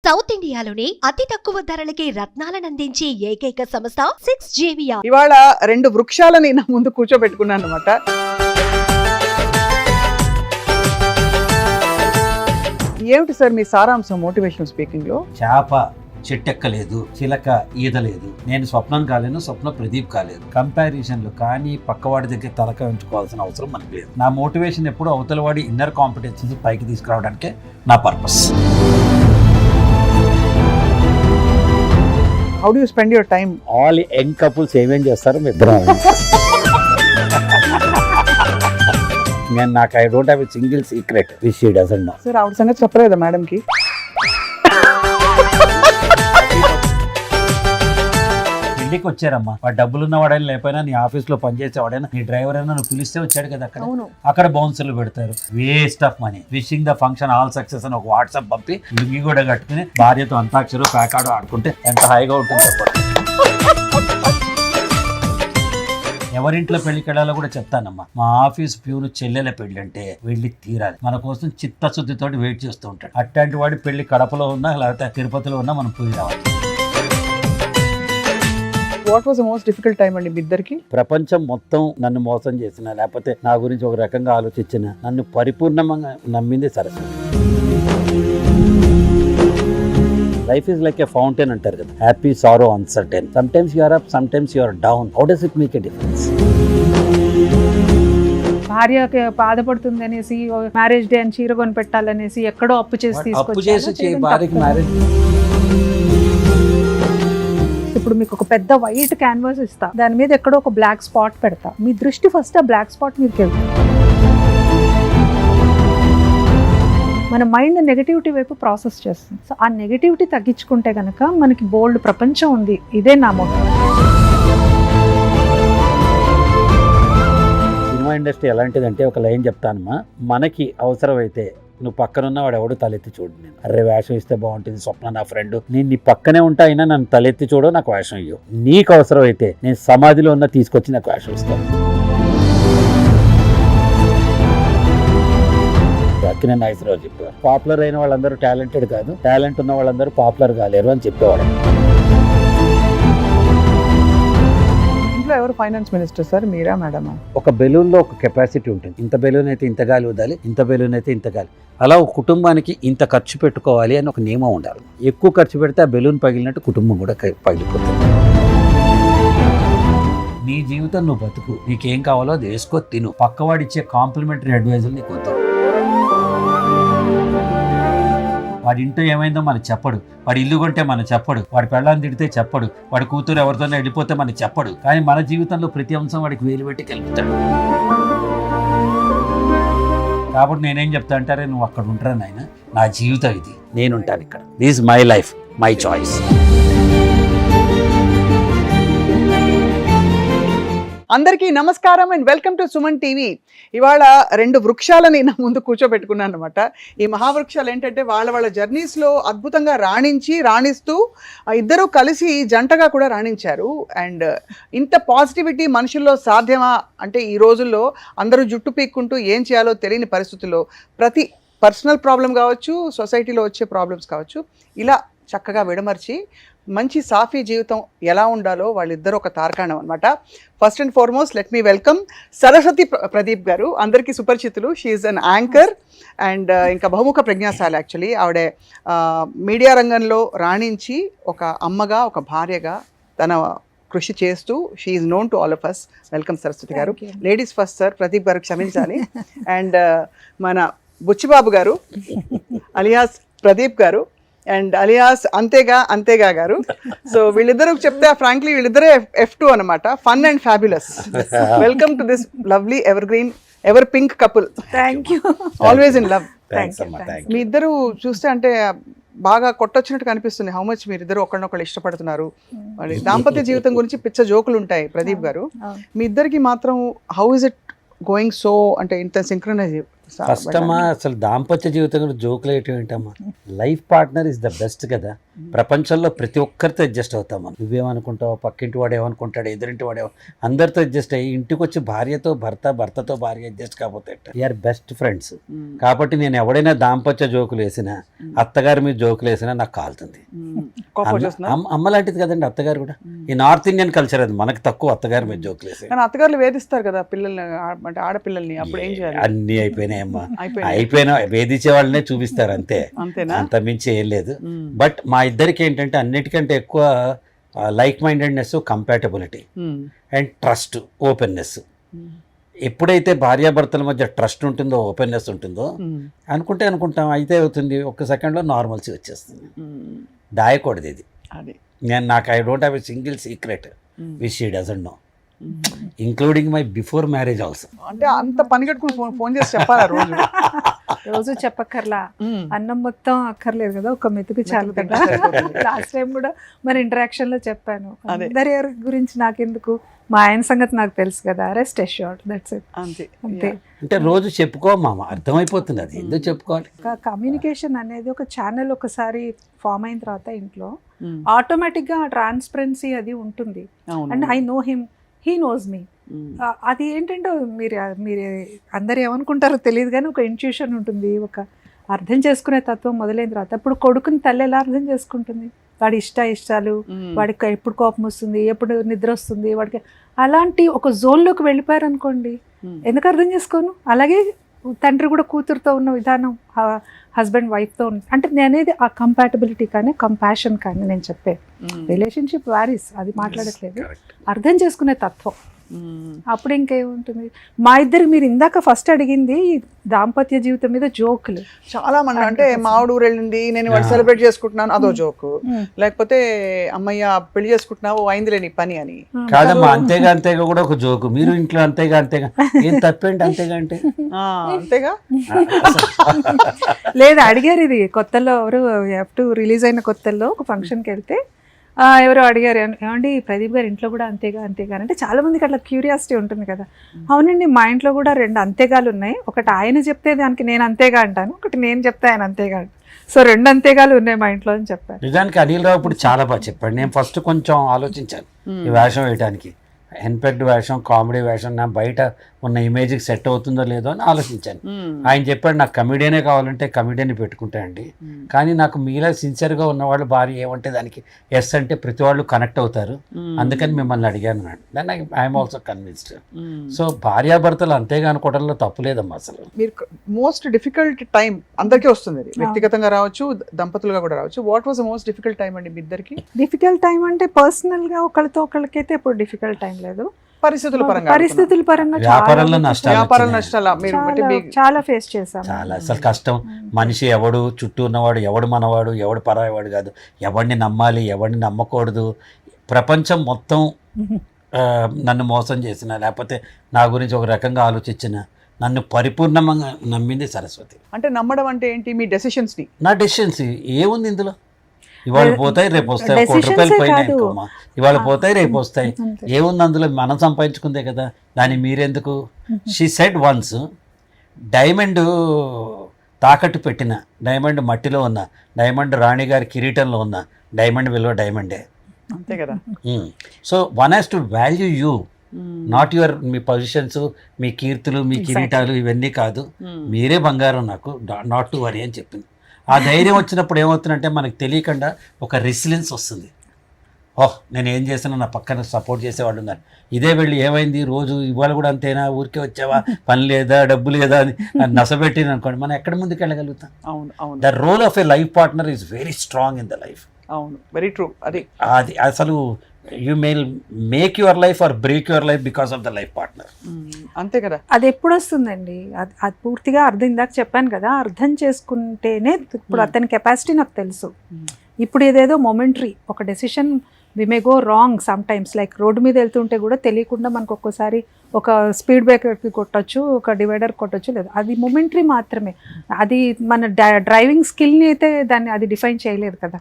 South ఇండియాలోనే అతి తక్కువ ధరలకి రత్నాలనందించే ఏకైక సంస్థ 6JVR. ఇవాళ 2 వృక్షాలని నా ముందు కూర్చోబెట్టుకున్నాను అనమాట. ఏమిటి సార్ మీ సారాంశం మోటివేషనల్ స్పీకింగ్ లో? చేప చెట్టెక్కలేదు, చిలక ఈదలేదు, నేను స్వప్నం కాలేను, స్వప్న ప్రదీప్ కాలేదు. కంపారిజన్లు కానీ పక్కవాడి దగ్గర తలక ఉంచుకోవాల్సిన అవసరం మనకు లేదు. నా మోటివేషన్ ఎప్పుడు అవతల వాడి ఇన్నర్ కాంపిటెన్సెస్ పైకి తీసుకురావడానికే నా purpose. How do you spend your time? All young couples ఏమేం చేస్తారు మీ ఇద్దరం. నేను నాకు I don't have a single secret which she doesn't know. Sir ఆవిడ సంగతి చెప్పలేదా మేడం కి? పెళ్లికి వచ్చారమ్మా, వాడు డబ్బులున్న వాడైనా లేకపోయినా నీ ఆఫీస్ లో పనిచేసేవాడైనా నీ డ్రైవర్ అయినా నువ్వు పిలిస్తే వచ్చాడు కదా. అక్కడ బౌన్సర్లు పెడతారు, waste of money. Wishing the function all success అని ఒక వాట్సాప్ పంపి లుంగి కూడా కట్టుకుని భార్యతో అంతాక్షరు ప్యాకాడు ఆడుకుంటే ఎంత హాయిగా ఉంటుంది చెప్పండి. ఎవరింట్లో పెళ్లికి వెళ్ళాలో కూడా చెప్తానమ్మా. మా ఆఫీస్ ప్యూను చెల్లెల పెళ్లి అంటే వెళ్ళి తీరాలి. మన కోసం చిత్తశుద్ధితో వెయిట్ చేస్తూ ఉంటాడు. అట్లాంటి వాడి పెళ్లి కడపలో ఉన్నా లేకపోతే తిరుపతిలో ఉన్నా మనం పోయి రావాలి. What was the most difficult time అండి మీ ఇద్దరికి? ప్రపంచం మొత్తం నన్ను మోసం చేసిన, లేకపోతే నా గురించి ఒక రకంగా ఆలోచించిన, నన్ను పరిపూర్ణంగా నమ్మింది Saraswati. Life is like a fountain అంటారు కదా, happy, sorrow, uncertain. Sometimes you are up, sometimes you are down. How does it make a difference? భార్యకి బాధపడుతుంది అనేసి మ్యారేజ్ డే అని చీర కొని పెట్టాలనేసి ఎక్కడో అప్పు చేసి భార్యకి మ్యారేజ్. ఇప్పుడు మీకు ఒక పెద్ద వైట్ క్యాన్వాస్ ఇస్తా, దాని మీద ఎక్కడో ఒక బ్లాక్ స్పాట్ పెడతా. మీ దృష్టి ఫస్ట్ ఆ బ్లాక్ స్పాట్ మీదకి వెళ్తుంది. మన మైండ్ నెగటివిటీ వైపు ప్రాసెస్ చేస్తుంది. సో ఆ నెగటివిటీ తగ్గించుకుంటే కనుక మనకి బోల్డ్ ప్రపంచం ఉంది. ఇదే నా మోటో. సినిమా ఇండస్ట్రీ ఎలాంటిదంటే ఒక లైన్ చెప్తానమ్మా, మనకి అవసరమైతే నువ్వు పక్కనున్న వాడు ఎవడు తలెత్తి చూడు. నేను అరే వేషం ఇస్తే బాగుంటుంది, స్వప్న నా ఫ్రెండ్, నేను నీ పక్కనే ఉంటా, అయినా నన్ను తలెత్తి చూడవు, నాకు వేషం ఇవ్వు. నీకు అవసరం అయితే నేను సమాధిలో ఉన్న తీసుకొచ్చి నాకు వేషం ఇస్తాను. అక్కినే నాగేశ్వరరావు చెప్పేవారు, పాపులర్ అయిన వాళ్ళందరూ టాలెంటెడ్ కాదు, టాలెంట్ ఉన్న వాళ్ళందరూ పాపులర్ కాలేరు అని చెప్పేవాడు. ఇంట్లో ఎవరు ఫైనాన్స్ మినిస్టర్ సార్, మీరా మేడమా? ఒక బెలూన్లో ఒక కెపాసిటీ ఉంటుంది. ఇంత బెలూన్ అయితే ఇంత గాలి వదాలి, ఇంత బెలూన్ అయితే ఇంత గాలి. అలా ఒక కుటుంబానికి ఇంత ఖర్చు పెట్టుకోవాలి అని ఒక నియమం ఉండాలి. ఎక్కువ ఖర్చు పెడితే ఆ బెలూన్ పగిలినట్టు కుటుంబం కూడా పగిలిపోతుంది. నీ జీవితం నువ్వు బతుకు, నీకేం కావాలో అది వేసుకో, తిను. పక్కవాడిచ్చే కాంప్లిమెంటరీ అడ్వైజులు నీకు వద్దు. వాడి ఇంట్లో ఏమైందో మనకు చెప్పడు, వాడి ఇల్లు కొంటే మనకు చెప్పడు, వాడి పెళ్ళాన్ని తిడితే చెప్పడు, వాడి కూతురు ఎవరితోనే వెళ్ళిపోతే మనకు చెప్పడు. కానీ మన జీవితంలో ప్రతి అంశం వాడికి వేలు పెట్టి కలుపుతాడు. కాబట్టి నేనేం చెప్తా అంటారే, నువ్వు అక్కడ ఉంటారా నాయన, నా జీవితం ఇది, నేనుంటాను ఇక్కడ. This my life, my choice. అందరికీ నమస్కారం and welcome to Suman TV. ఇవాళ 2 వృక్షాలని నా ముందు కూర్చోబెట్టుకున్నాను అనమాట. ఈ మహావృక్షాలు ఏంటంటే వాళ్ళ జర్నీస్లో అద్భుతంగా రాణిస్తూ ఇద్దరూ కలిసి జంటగా కూడా రాణించారు. అండ్ ఇంత పాజిటివిటీ మనుషుల్లో సాధ్యమా అంటే, ఈ రోజుల్లో అందరూ జుట్టు పీక్కుంటూ ఏం చేయాలో తెలియని పరిస్థితుల్లో ప్రతి పర్సనల్ ప్రాబ్లం కావచ్చు, సొసైటీలో వచ్చే ప్రాబ్లమ్స్ కావచ్చు, ఇలా చక్కగా విడమర్చి మంచి సాఫీ జీవితం ఎలా ఉండాలో వాళ్ళిద్దరూ ఒక తార్కాణం అనమాట. First and foremost let me welcome Saraswathi Pradeep garu. అందరికీ సుపరిచితులు. She is an anchor and ఇంకా బహుముఖ ప్రజ్ఞాశాలి. యాక్చువల్లీ ఆవిడ మీడియా రంగంలో రాణించి ఒక అమ్మగా, ఒక భార్యగా తన కృషి చేస్తూ she is known to all of us. Welcome Saraswathi garu. Ladies first sir, Pradeep గారు క్షమించాలి. అండ్ మన బుచ్చిబాబు గారు అలియాస్ ప్రదీప్ గారు అండ్ అలియాస్ అంతేగా గారు. సో వీళ్ళిద్దరూ చెప్తే ఫ్రాంక్లీ వీళ్ళిద్దరే F2 అనమాట, fun and fabulous. Welcome to this lovely evergreen ever pink couple. Thank you. Always in love. మీ ఇద్దరు చూస్తే అంటే బాగా కొట్టొచ్చినట్టు కనిపిస్తుంది. హౌ మచ్ మీరిద్దరు ఒకరినొకళ్ళు ఇష్టపడుతున్నారు. మరి దాంపత్య జీవితం గురించి పిచ్చ జోకులు ఉంటాయి ప్రదీప్ గారు. మీ ఇద్దరికి మాత్రం how is it going so, అంటే ఇంత సింక్రనైజ్? కష్టమా అసలు దాంపత్య జీవితం కూడా జోకులు ఏంటమ్మా. Life partner is the best కదా. ప్రపంచంలో ప్రతి ఒక్కరితో అడ్జస్ట్ అవుతాం మనం. నువ్వేమనుకుంటావు, పక్కింటి వాడు ఏమనుకుంటాడు, ఎదురింటి వాడు అందరితో అడ్జస్ట్ అయ్యి ఇంటికి వచ్చి భార్యతో భర్తతో భార్య అడ్జస్ట్ కాకపోతే వీఆర్ బెస్ట్ ఫ్రెండ్స్. కాబట్టి నేను ఎవడైనా దాంపత్య జోకులు వేసినా, అత్తగారి మీద జోకులు వేసినా నాకు కాలుతుంది. అమ్మ లాంటిది కదండి అత్తగారు కూడా. ఈ నార్త్ ఇండియన్ కల్చర్ అది, మనకు తక్కువ అత్తగారి మీద జోకులు వేసి. అత్తగారులు వేధిస్తారు కదా పిల్లల్ని, అంటే ఆడపిల్లల్ని, అప్పుడు ఏం చేయాలి? అన్ని అయిపోయినాయమ్మా, అయిపోయినా వేధించే వాళ్ళనే చూపిస్తారు అంతే, అంత మించి ఏం లేదు. బట్ మా ఇద్దరికి ఏంటంటే అన్నిటికంటే ఎక్కువ like mindedness, compatibility and trust, openness. ఎప్పుడైతే భార్యాభర్తల మధ్య ట్రస్ట్ ఉంటుందో, ఓపెన్నెస్ ఉంటుందో, అనుకుంటాం అయితే అవుతుంది, ఒక్క సెకండ్లో నార్మల్సీ వచ్చేస్తుంది. దాయకూడదు ఇది. నాకు I don't have a single secret which she doesn't know, including my before marriage also. అంటే అంత పని కట్టుకుని ఫోన్ చేసి చెప్పాలా రోజు చెప్పక్కర్లా, అన్నం మొత్తం అక్కర్లేదు కదా, ఒక మెతుకు చాలు కదా. లాస్ట్ టైం కూడా మన ఇంటరాక్షన్ లో చెప్పాను, అందరి గురించి నాకెందుకు, మా ఆయన సంగతి నాకు తెలుసు కదా, రెస్ట్ అష్యూర్డ్, దట్స్ ఇట్. అంతే. అంటే రోజు చెప్పుకోమామ, అర్థమైపోతుంది అది ఎందుకు చెప్పుకోవాలి. కమ్యూనికేషన్ అనేది ఒక ఛానల్ ఒకసారి ఫామ్ అయిన తర్వాత ఇంట్లో ఆటోమేటిక్ గా ట్రాన్స్పరెన్సీ అది ఉంటుంది. And I know him, he knows me. అది ఏంటంటే మీరు అందరు ఏమనుకుంటారో తెలియదు కానీ ఒక ఇంట్యూషన్ ఉంటుంది, ఒక అర్థం చేసుకునే తత్వం మొదలైన తర్వాత ఇప్పుడు కొడుకుని తల్లి ఎలా అర్థం చేసుకుంటుంది, వాడి ఇష్టాలు, వాడికి ఎప్పుడు కోపం వస్తుంది, ఎప్పుడు నిద్ర వస్తుంది, వాడికి అలాంటి ఒక జోన్లోకి వెళ్ళిపోయారు అనుకోండి, ఎందుకు అర్థం చేసుకోను. అలాగే తండ్రి కూడా కూతురుతో ఉన్న విధానం, హస్బెండ్ వైఫ్తో అంటే నేనేది ఆ కంపాటబిలిటీ కానీ కంపాషన్ కానీ నేను చెప్పే రిలేషన్షిప్ వారీస్, అది మాట్లాడట్లేదు, అర్థం చేసుకునే తత్వం. అప్పుడు ఇంకేముంటుంది. మా ఇద్దరు మీరు ఇందాక ఫస్ట్ అడిగింది దాంపత్య జీవితం మీద జోకులు చాలా మంది, అంటే మామిడి ఊరు వెళ్ళింది నేను వాడు సెలబ్రేట్ చేసుకుంటున్నాను అదో జోకు, లేకపోతే అమ్మయ్య పెళ్లి చేసుకుంటున్నావు అయిందిలే నీ పని అని. కాదమ్మా, అంతేగా కూడా ఒక జోకు. మీరు ఇంట్లో అంతేగా ఏం తప్పేంటి అంతేగా అంటే అంతేగా లేదు. అడిగారు ఇది కొత్తలో, ఎవరు ఎఫ్2 రిలీజ్ అయిన కొత్తల్లో ఒక ఫంక్షన్కి వెళ్తే ఎవరో అడిగారు, ఏమండి ప్రదీప్ గారు ఇంట్లో కూడా అంతేగా అంటే చాలా మందికి అట్లా క్యూరియాసిటీ ఉంటుంది కదా. అవునండి, మా ఇంట్లో కూడా 2 అంతేగాలు ఉన్నాయి, ఒకటి ఆయన చెప్తే దానికి నేను అంతేగా అంటాను, ఒకటి నేను చెప్తే ఆయన అంతేగా అంటాను, సో 2 అంతేగాలు ఉన్నాయి మా ఇంట్లో అని చెప్పారు. నిజానికి అనిల్ రావు ఇప్పుడు చాలా బాగా చెప్పాడు. నేను ఫస్ట్ కొంచెం ఆలోచించాను ఈ వేషం వేయడానికి, ఎన్పెక్డ్ వేషం, కామెడీ వేషం, నా బయట ఉన్న ఇమేజ్కి సెట్ అవుతుందో లేదో అని ఆలోచించాను. ఆయన చెప్పాడు నాకు కమిడియనే కావాలంటే కమిడియన్ పెట్టుకుంటాయండి, కానీ నాకు మీలా సిన్సియర్గా ఉన్నవాళ్ళు భార్య ఏమంటే దానికి ఎస్ అంటే ప్రతి వాళ్ళు కనెక్ట్ అవుతారు, అందుకని మిమ్మల్ని అడిగాను అన్నాడు. దాన్ని ఐఎమ్ ఆల్సో కన్విన్స్డ్. సో భార్యాభర్తలు అంతేగా అనుకోవడంలో తప్పు లేదమ్మా. అసలు మీరు మోస్ట్ డిఫికల్ట్ టైం అందరికీ వస్తుంది, వ్యక్తిగతంగా రావచ్చు, దంపతులుగా కూడా రావచ్చు. What was the most difficult time అండి మీ ఇద్దరికి? డిఫికల్ట్ టైం అంటే పర్సనల్గా ఒకళ్ళకైతే ఇప్పుడు డిఫికల్ట్ టైం లేదు, పరిస్థితుల పరంగా వ్యాపారంలో నష్టాలు చాలా ఫేస్ చేశాం. చాలా అసలు కష్టం. మనిషి ఎవడు, చుట్టూ ఉన్నవాడు ఎవడు మనవాడు, ఎవడు పరాయవాడు కాదు, ఎవడిని నమ్మాలి, ఎవడిని నమ్మకూడదు. ప్రపంచం మొత్తం నన్ను మోసం చేసిన, లేకపోతే నా గురించి ఒక రకంగా ఆలోచించిన, నన్ను పరిపూర్ణంగా నమ్మింది సరస్వతి. అంటే నమ్మడం అంటే ఏంటి? మీ డెసిషన్స్ ని. నా డెసిషన్స్ ఏముంది ఇందులో? ఇవాళ పోతాయి రేపు వస్తాయి, ₹1 పోయినాయి, ఇవాళ పోతాయి రేపు వస్తాయి, ఏముంది అందులో? మనం సంపాదించుకుందే కదా, దాన్ని మీరెందుకు? షీ సెడ్ వన్స్, డైమండ్ తాకట్టు పెట్టిన, డైమండ్ మట్టిలో ఉన్న, డైమండ్ రాణి గారి కిరీటంలో ఉన్న డైమండ్ విలువ డైమండే, అంతే కదా. So one has to value you, not your మీ పొజిషన్స్, మీ కీర్తులు, మీ కిరీటాలు, ఇవన్నీ కాదు, మీరే బంగారం నాకు, నాట్ టు వరీ అని చెప్పింది. ఆ ధైర్యం వచ్చినప్పుడు ఏమవుతుందంటే మనకు తెలియకుండా ఒక రెసిలియన్స్ వస్తుంది. ఓహ్, నేను ఏం చేసినా నా పక్కన సపోర్ట్ చేసేవాళ్ళు ఉన్నారు. ఇదే వెళ్ళి ఏమైంది రోజు ఇవాళ కూడా అంతేనా, ఊరికే వచ్చావా, పని లేదా, డబ్బు లేదా అని నసబెట్టిన అనుకోండి, మనం ఎక్కడ ముందుకు వెళ్ళగలుగుతాం? The role of a life partner is very strong in the life. అవును, వెరీ ట్రూ. అది అసలు you may make your life or break your life because of the life partner. అంతే కదా. అది ఎప్పుడు వస్తుందండి? అది పూర్తిగా అర్థం, ఇందాక చెప్పాను కదా, అర్థం చేసుకుంటేనే. ఇప్పుడు అతని కెపాసిటీ నాకు తెలుసు. ఇప్పుడు ఏదేదో మొమెంటరీ ఒక decision, we may go wrong some times. Like road మీద వెళ్తుంటే కూడా తెలియకుండా మనకు ఒక్కోసారి ఒక స్పీడ్ బ్రేకర్కి కొట్టచ్చు, ఒక డివైడర్ కొట్టచ్చు, లేదు, అది మొమెంటరీ మాత్రమే. అది మన డ్రైవింగ్ స్కిల్ని అయితే దాన్ని అది డిఫైన్ చేయలేదు కదా,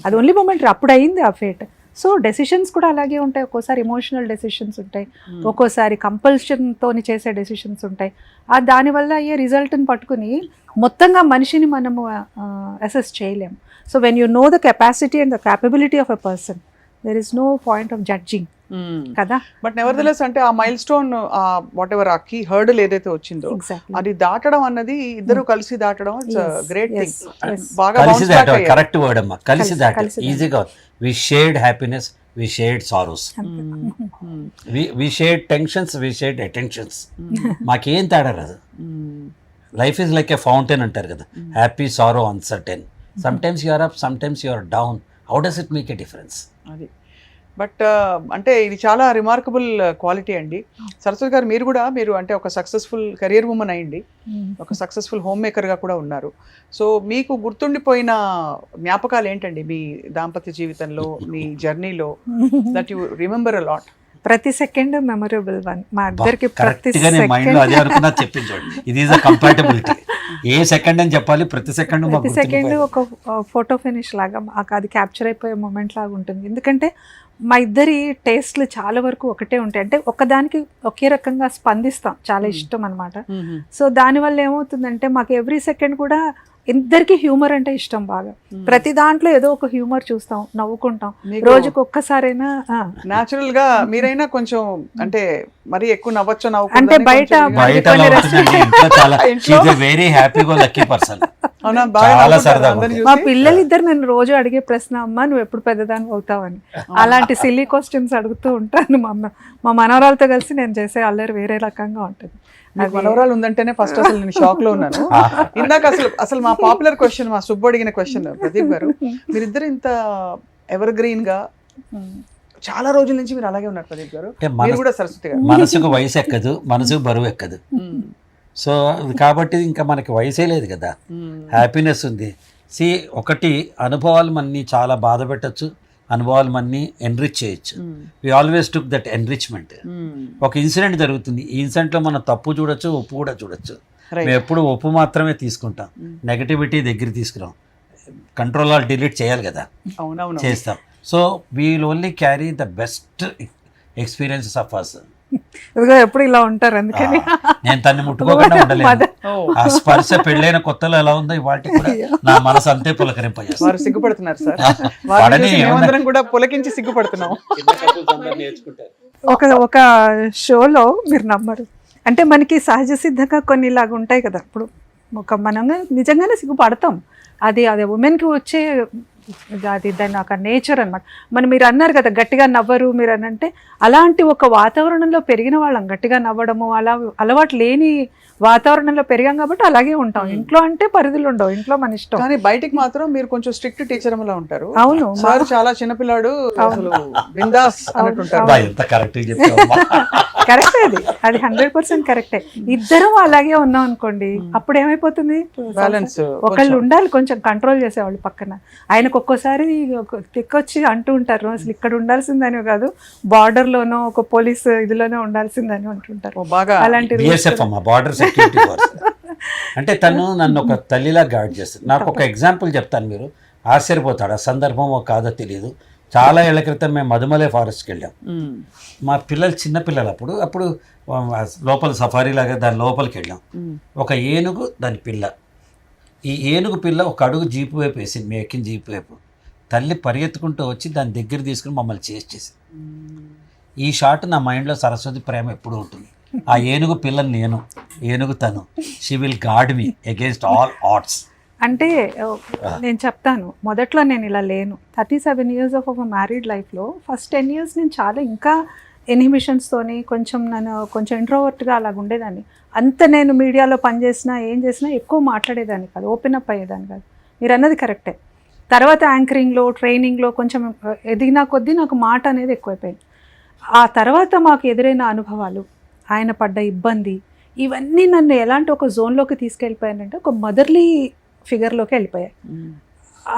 అది ఓన్లీ మొమెంటరీ. అప్పుడు అయింది ఆ ఫేట్. సో డెసిషన్స్ కూడా అలాగే ఉంటాయి. ఒక్కోసారి ఎమోషనల్ డెసిషన్స్ ఉంటాయి, ఒక్కోసారి కంపల్షన్తో చేసే డెసిషన్స్ ఉంటాయి. దానివల్ల అయ్యే రిజల్ట్ని పట్టుకుని మొత్తంగా మనిషిని మనము అసెస్ చేయలేము. So when you know the capacity and the capability of a person there is no point of judging కదా. బట్ నెవర్దెలెస్ అంటే ఆ మైల్ స్టోన్ వాట్ ఎవర్ ఆ కీ హర్డల్ ఏదైతే వచ్చిందో Exactly. అది దాటడం అన్నది ఇద్దరు కలిసి దాటడం ఇట్స్ గ్రేట్ థింగ్. Yes. బాగా కలిసి bounce back దాటాం, అయ్యారు. కరెక్ట్ వర్డ్ అమ్మా, కలిసి దాటాం. కలిసి దాటాం. ఈజీగా we shared happiness, we shared sorrows, we shared tensions, we shared attentions. మాకేం తేడా రాదు. Life is like a fountain అంటారు కదా, happy, sorrow, uncertain. Sometimes you are up, sometimes you are down. How does it make a difference? అది but అంటే ఇది చాలా remarkable quality అండి. సరస్వతి గారు మీరు అంటే ఒక సక్సెస్ఫుల్ కెరియర్ ఉమెన్ అయ్యండి, ఒక సక్సెస్ఫుల్ హోమ్ మేకర్గా కూడా ఉన్నారు. సో మీకు గుర్తుండిపోయిన జ్ఞాపకాలు ఏంటండి మీ దాంపత్య జీవితంలో, మీ జర్నీలో that you remember a lot? ప్రతి సెకండ్ మెమొరబుల్ వన్ మా ఇద్దరికి. ప్రతి కరెక్ట్గా నేను మైండ్లో అదే అనుకున్నా చెప్పించండి. ఇది is a compatibility. A second అని చెప్పాలి, ప్రతి సెకండ్ ప్రతి సెకండ్ ఒక ఫోటో ఫినిష్ లాగా మాకు అది క్యాప్చర్ అయిపోయే మూమెంట్ లాగా ఉంటుంది. ఎందుకంటే మా ఇద్దరి టేస్ట్లు చాలా వరకు ఒకటే ఉంటాయి. అంటే ఒకదానికి ఒకే రకంగా స్పందిస్తాం, చాలా ఇష్టం అనమాట. సో దానివల్ల ఏమవుతుందంటే మాకు ఎవ్రీ సెకండ్ కూడా ఇద్దరికి హ్యూమర్ అంటే ఇష్టం బాగా. ప్రతి దాంట్లో ఏదో ఒక హ్యూమర్ చూస్తాం, నవ్వుకుంటాం. రోజుకి ఒక్కసారైనా న్యాచురల్ గా మీరైనా కొంచెం అంటే మరి ఎక్కువ నవ్వచ్చు అంటే బయట వెరీ హ్యాపీగా లక్కీ పర్సన్. చాలా మా పిల్లలు ఇద్దరు నేను రోజు అడిగే ప్రశ్న, అమ్మ నువ్వు ఎప్పుడు పెద్దదాన్ని అవుతావని. అలాంటి సిల్లీ క్వశ్చన్స్ అడుగుతూ ఉంటాను. మా మనవరాలతో కలిసి నేను చేసే అల్లరి వేరే రకంగా ఉంటుంది. మనవరాలు ఉందంటేనే ఫస్ట్ అసలు నేను షాక్ లో ఉన్నాను. ఇందాక అసలు మా పాపులర్ క్వశ్చన్, మా సుబ్బు అడిగిన క్వశ్చన్, ప్రదీప్ గారు మీరిద్దరు ఇంత ఎవర్ గ్రీన్ గా చాలా రోజుల నుంచి మీరు అలాగే ఉన్నారు ప్రదీప్ గారు, మీరు కూడా సరస్వతి గారు. మనసుకు వయసు ఎక్కదు, మనసుకు బరువు ఎక్కదు. సో కాబట్టి ఇంకా మనకి వయసే లేదు కదా, హ్యాపీనెస్ ఉంది. ఒకటి అనుభవాలు మనని చాలా బాధ పెట్టచ్చు, అనుభవాలు మనని ఎన్రిచ్ చేయొచ్చు. We always took that enrichment. ఒక ఇన్సిడెంట్ జరుగుతుంది, ఈ ఇన్సిడెంట్లో మనం తప్పు చూడొచ్చు, ఒప్పు కూడా చూడొచ్చు. మేము ఎప్పుడు ఒప్పు మాత్రమే తీసుకుంటాం, నెగటివిటీ దగ్గర తీసుకురాం. కంట్రోల్ ఆల్ డిలీట్ చేయాలి కదా, చేస్తాం. So we will only carry the best experiences of us. ఎప్పుడు ఇలా ఉంటారు, అందుకని నేను తన్ని ముట్టుకోకుండా ఉండలేదు. ఆ స్పర్శ పెళ్ళైన కొత్తలో ఎలా ఉందో ఇవాళ కూడా నా మనసు అంతే పులకరింపజేస్తుంది. వారు సిగ్గుపడుతున్నారు సార్, కూడా పులకించి సిగ్గుపడుతున్నాం. ఒక షోలో మీరు నమ్మరు, అంటే మనకి సహజ సిద్ధంగా కొన్ని ఇలాగ ఉంటాయి కదా. ఇప్పుడు మనం నిజంగానే సిగ్గుపడతాం, అది ఉమెన్కి వచ్చే అది దాని ఒక నేచర్ అనమాట. మీరు అన్నారు కదా గట్టిగా నవ్వరు మీరు అని, అంటే అలాంటి ఒక వాతావరణంలో పెరిగిన వాళ్ళం. గట్టిగా నవ్వడము అలా అలవాటు లేని వాతావరణంలో పెరిగాం కాబట్టి అలాగే ఉంటాం. ఇంట్లో అంటే పరిధులు ఉండవు, ఇంట్లో మన ఇష్టం. కానీ బయటికి మాత్రం మీరు కొంచెం స్ట్రిక్ట్ టీచర్ లా ఉంటారు. అవును, సార్ చాలా చిన్నపిల్లాడు, బిందాస్ అన్నట్టుంటారు. కరెక్టే, అది 100% కరెక్టే. ఇద్దరం అలాగే ఉన్నాం అనుకోండి, అప్పుడు ఏమైపోతుంది, బ్యాలెన్స్ ఒకళ్ళు ఉండాలి కొంచెం కంట్రోల్ చేసేవాళ్ళు పక్కన. ఆయనకు ఒక్కోసారి తిక్కొచ్చి అంటూ ఉంటారు, అసలు ఇక్కడ ఉండాల్సిందని కాదు, బార్డర్ లోనో ఒక పోలీస్ ఇదిలోనో ఉండాల్సిందని అంటుంటారు. అలాంటి బార్డర్ సెక్యూరిటీ ఫోర్స్ అంటే తను నన్ను ఒక తల్లిలా గైడ్ చేస్తుంది. నాకు ఒక ఎగ్జాంపుల్ చెప్తాను, మీరు ఆశ్చర్యపోతాడు. ఆ సందర్భమో కాదో తెలియదు. చాలా ఏళ్ల క్రితం మేము మధుమలై ఫారెస్ట్కి వెళ్ళాం. మా పిల్లలు చిన్నపిల్లలు అప్పుడు లోపల సఫారీ లాగా దాని లోపలికి వెళ్ళాం. ఒక ఏనుగు దాని పిల్ల, ఈ ఏనుగు పిల్ల ఒక అడుగు జీపు వైపు వేసింది, మేము ఎక్కిన జీపు వైపు. తల్లి పరిగెత్తుకుంటూ వచ్చి దాని దగ్గర తీసుకుని మమ్మల్ని చేసేసి. ఈ షాట్ నా మైండ్లో సరస్వతి ప్రేమ ఎప్పుడూ ఉంటుంది. ఆ ఏనుగు పిల్లని నేను, ఏనుగు తను. She will guard me against all odds. అంటే నేను చెప్తాను, మొదట్లో నేను ఇలా లేను. 37 years ఆఫ్ ఒక మ్యారీడ్ లైఫ్లో ఫస్ట్ 10 years నేను చాలా ఇంకా ఇన్హిబిషన్స్తోని కొంచెం ఇంట్రోవర్ట్గా అలాగ ఉండేదాన్ని. అంత నేను మీడియాలో పనిచేసినా ఏం చేసినా ఎక్కువ మాట్లాడేదాన్ని కాదు, ఓపెన్ అప్ అయ్యేదాన్ని కాదు. మీరు అన్నది కరెక్టే. తర్వాత యాంకరింగ్లో, ట్రైనింగ్లో కొంచెం ఎదిగినా కొద్దీ నాకు మాట అనేది ఎక్కువైపోయింది. ఆ తర్వాత మాకు ఎదురైన అనుభవాలు, ఆయన పడ్డ ఇబ్బంది, ఇవన్నీ నన్ను ఎలాంటి ఒక జోన్లోకి తీసుకెళ్ళిపోయానంటే ఒక మదర్లీ ఫిగర్లోకి వెళ్ళిపోయాయి.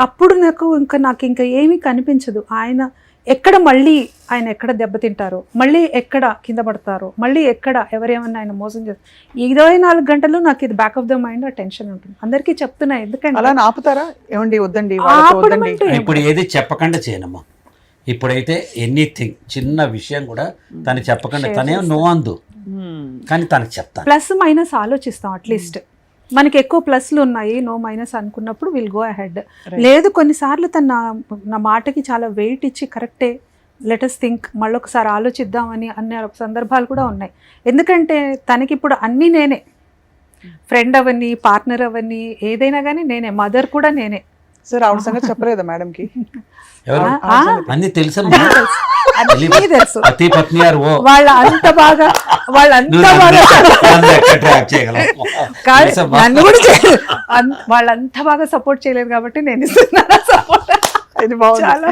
అప్పుడు నాకు ఇంకా ఏమీ కనిపించదు. ఆయన ఎక్కడ దెబ్బతింటారో, మళ్ళీ ఎక్కడ కింద పడతారో, మళ్ళీ ఎక్కడ ఎవరేమన్నా ఆయన మోసం చేస్తారు. 24 గంటలు నాకు ఇది back of the mind tension ఉంటుంది. అందరికీ చెప్తున్నా, ఎందుకంటే అలా ఆపుతారా ఏమండి, వద్దండి ఇప్పుడు ఏది చెప్పకుండా చేయనమ్మా. ఇప్పుడైతే ఎనీథింగ్ చిన్న విషయం కూడా తను చెప్పకుండా, తనే నో అందు కానీ తనకు చెప్తాను. ప్లస్ మైనస్ ఆలోచిస్తాం అట్లీస్ట్. మనకి ఎక్కువ ప్లస్లు ఉన్నాయి, నో మైనస్ అనుకున్నప్పుడు విల్ గో అహెడ్. లేదు కొన్నిసార్లు తన నా మాటకి చాలా వెయిట్ ఇచ్చి కరెక్టే లెటస్ థింక్ మళ్ళీ ఒకసారి ఆలోచిద్దామని అనే సందర్భాలు కూడా ఉన్నాయి. ఎందుకంటే తనకి ఇప్పుడు అన్నీ నేనే, ఫ్రెండ్ అవన్నీ, పార్ట్నర్ అవన్నీ, ఏదైనా కానీ నేనే, మదర్ కూడా నేనే. సార్ ఆవిడ సంగతి చెప్పలేదా మేడంకి? ఎవరు ఆ, అన్ని తెలుసా? అన్నీ తెలుసు. పతి పత్ని ఆర్ ఓ వాళ్ళంత బాగా ట్రాక్ చేయగలం. కాదు, తెలుసమ్మా. నన్ను కూడా చేయలేదు. వాళ్ళంత బాగా సపోర్ట్ చేయలేదు కాబట్టి నేను ఇస్తున్నాను సపోర్ట్. ఇది బాగుంది.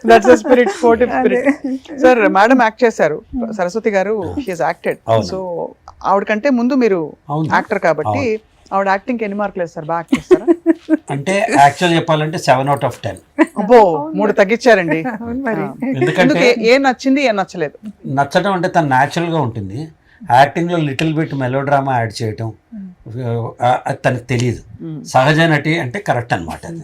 That's spirit, sportive spirit. Sir madam act చేశారు, సరస్వతి గారు షీఈస్ యాక్టెడ్. సో ఆవిడకంటే ముందు మీరు అవును. యాక్టర్ కాబట్టి ఆవిడ యాక్టింగ్ ఎన్ని మార్కులు వేస్తారు? బాగా యాక్ట్ చేస్తారా? అంటే యాక్చువల్ చెప్పాలంటే 7/10. అబ్బో 3 తగ్గించారండి. అవును మరి. ఎందుకంటే ఏం నచ్చింది ఏం నచ్చలేదు? నచ్చడం అంటే తను న్యాచురల్గా ఉంటుంది. యాక్టింగ్లో little bit melodrama add చేయటం అది తనకు తెలియదు. సహజ నటి అంటే కరెక్ట్ అనమాట అది.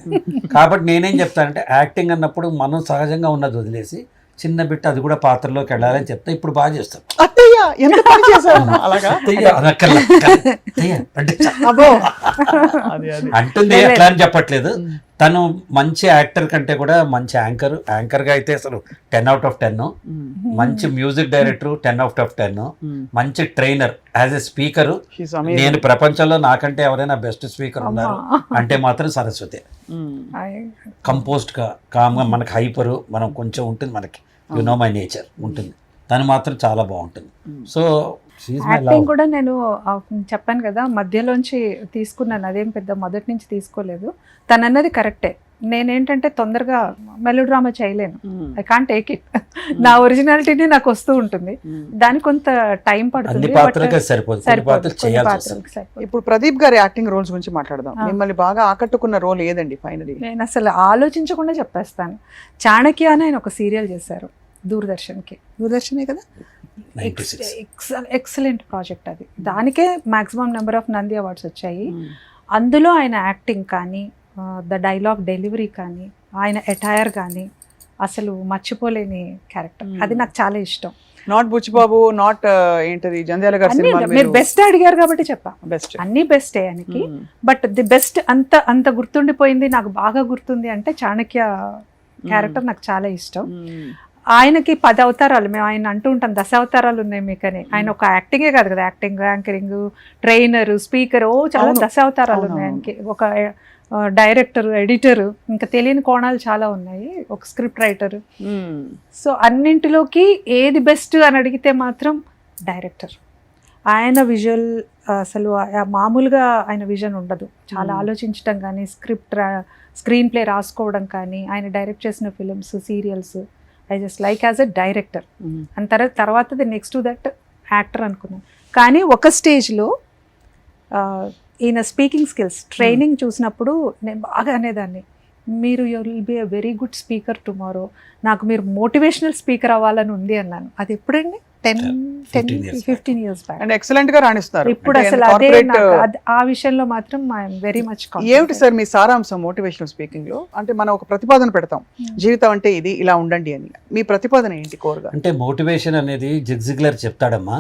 కాబట్టి నేనేం చెప్తానంటే యాక్టింగ్ అన్నప్పుడు మనం సహజంగా ఉన్నది వదిలేసి చిన్న బిట్ అది కూడా పాత్రలోకి వెళ్ళాలని చెప్తా. ఇప్పుడు బాగా చేస్తాం. అత్తయ్య ఎంత పని చేశారు అలాగా? అబ్బో అది అది అంటుంది, ఎట్లా అని చెప్పట్లేదు. తను మంచి యాక్టర్ కంటే కూడా మంచి యాంకర్గా అయితే అసలు 10/10. మంచి మ్యూజిక్ డైరెక్టర్ 10/10. మంచి ట్రైనర్, యాజ్ ఎ స్పీకర్ నేను ప్రపంచంలో నాకంటే ఎవరైనా బెస్ట్ స్పీకర్ ఉన్నారు అంటే మాత్రం సరస్వతి. కంపోజ్డ్ గా కామ్గా, మనకి హైపరు మనం కొంచెం ఉంటుంది, మనకి యు నో మై నేచర్ ఉంటుంది. తను మాత్రం చాలా బాగుంటుంది. సో యాక్టింగ్ కూడా నేను చెప్పాను కదా మధ్యలోంచి తీసుకున్నాను, అదేం పెద్ద మొదటి నుంచి తీసుకోలేదు. తను అన్నది కరెక్టే. నేనేంటంటే తొందరగా మెలో డ్రామా చేయలేను, ఐ కాంట్ టేక్ ఇట్. నా ఒరిజినాలిటీని నాకు వస్తూ ఉంటుంది, దానికి కొంత టైం పడుతుంది. ఇప్పుడు ప్రదీప్ గారి యాక్టింగ్ రోల్స్ గురించి మాట్లాడదాం. మిమ్మల్ని బాగా ఆకట్టుకున్న రోల్ ఏదండి ఫైనలీ? నేను అసలు ఆలోచించకుండా చెప్పేస్తాను. చాణక్య అని ఆయన ఒక సీరియల్ చేశారు దూరదర్శనే కదా, ఎక్సలెంట్ ప్రాజెక్ట్ అది. దానికే maximum number of Nandi awards వచ్చాయి. అందులో ఆయన యాక్టింగ్ కానీ, ద డైలాగ్ డెలివరీ కానీ, ఆయన అటైర్ కానీ అసలు మర్చిపోలేని క్యారెక్టర్. అది నాకు చాలా ఇష్టం. నాట్ బుచ్చిబాబు, నాట్ ఏంటది జంధ్యాల గారి సినిమా. మీరు బెస్ట్ అడిగారు కాబట్టి చెప్పా, బెస్ట్ అన్ని బెస్టే ఆయనకి. బట్ ది బెస్ట్ అంత గుర్తుండిపోయింది, నాకు బాగా గుర్తుంది అంటే చాణక్య క్యారెక్టర్ నాకు చాలా ఇష్టం. ఆయనకి 10 అవతారాలు, మేము ఆయన అంటూ ఉంటాం 10 అవతారాలు ఉన్నాయి మీకని. ఆయన ఒక యాక్టింగే కాదు కదా, యాక్టింగ్, యాంకరింగ్, ట్రైనర్, స్పీకర్, చాలా 10 అవతారాలు ఉన్నాయి ఆయనకి. ఒక డైరెక్టర్, ఎడిటర్, ఇంకా తెలియని కోణాలు చాలా ఉన్నాయి, ఒక స్క్రిప్ట్ రైటర్. సో అన్నింటిలోకి ఏది బెస్ట్ అని అడిగితే మాత్రం డైరెక్టర్. ఆయన విజువల్ అసలు మామూలుగా ఆయన విజన్ ఉండదు, చాలా ఆలోచించడం కానీ, స్క్రీన్ ప్లే రాసుకోవడం కానీ, ఆయన డైరెక్ట్ చేసిన films, serials I just like as a director. And తర్వాత the next to that actor అనుకున్నాను. కానీ ఒక స్టేజ్లో ఈయన స్పీకింగ్ స్కిల్స్ ట్రైనింగ్ చూసినప్పుడు నేను బాగా అనేదాన్ని, మీరు you will be a very good speaker tomorrow, నాకు మీరు మోటివేషనల్ స్పీకర్ అవ్వాలని ఉంది అన్నాను. అది ఎప్పుడండి? 10-15 years బ్యాక్. అండ్ ఎక్సలెంట్ గా రాణిస్తారు ఇప్పుడు అసలు అదే ఆ విషయంలో మాత్రం ఐఎమ్ వెరీ మచ్. ఏమిటి సార్ మీ సారాంశం మోటివేషనల్ స్పీకింగ్ లో? అంటే మనం ఒక ప్రతిపాదన పెడతాం, జీవితం అంటే ఇది, ఇలా ఉండండి అని. మీ ప్రతిపాదన ఏంటి కోరుగా? అంటే మోటివేషన్ అనేది జిగ్జిగ్లర్ చెప్తాడమ్మా.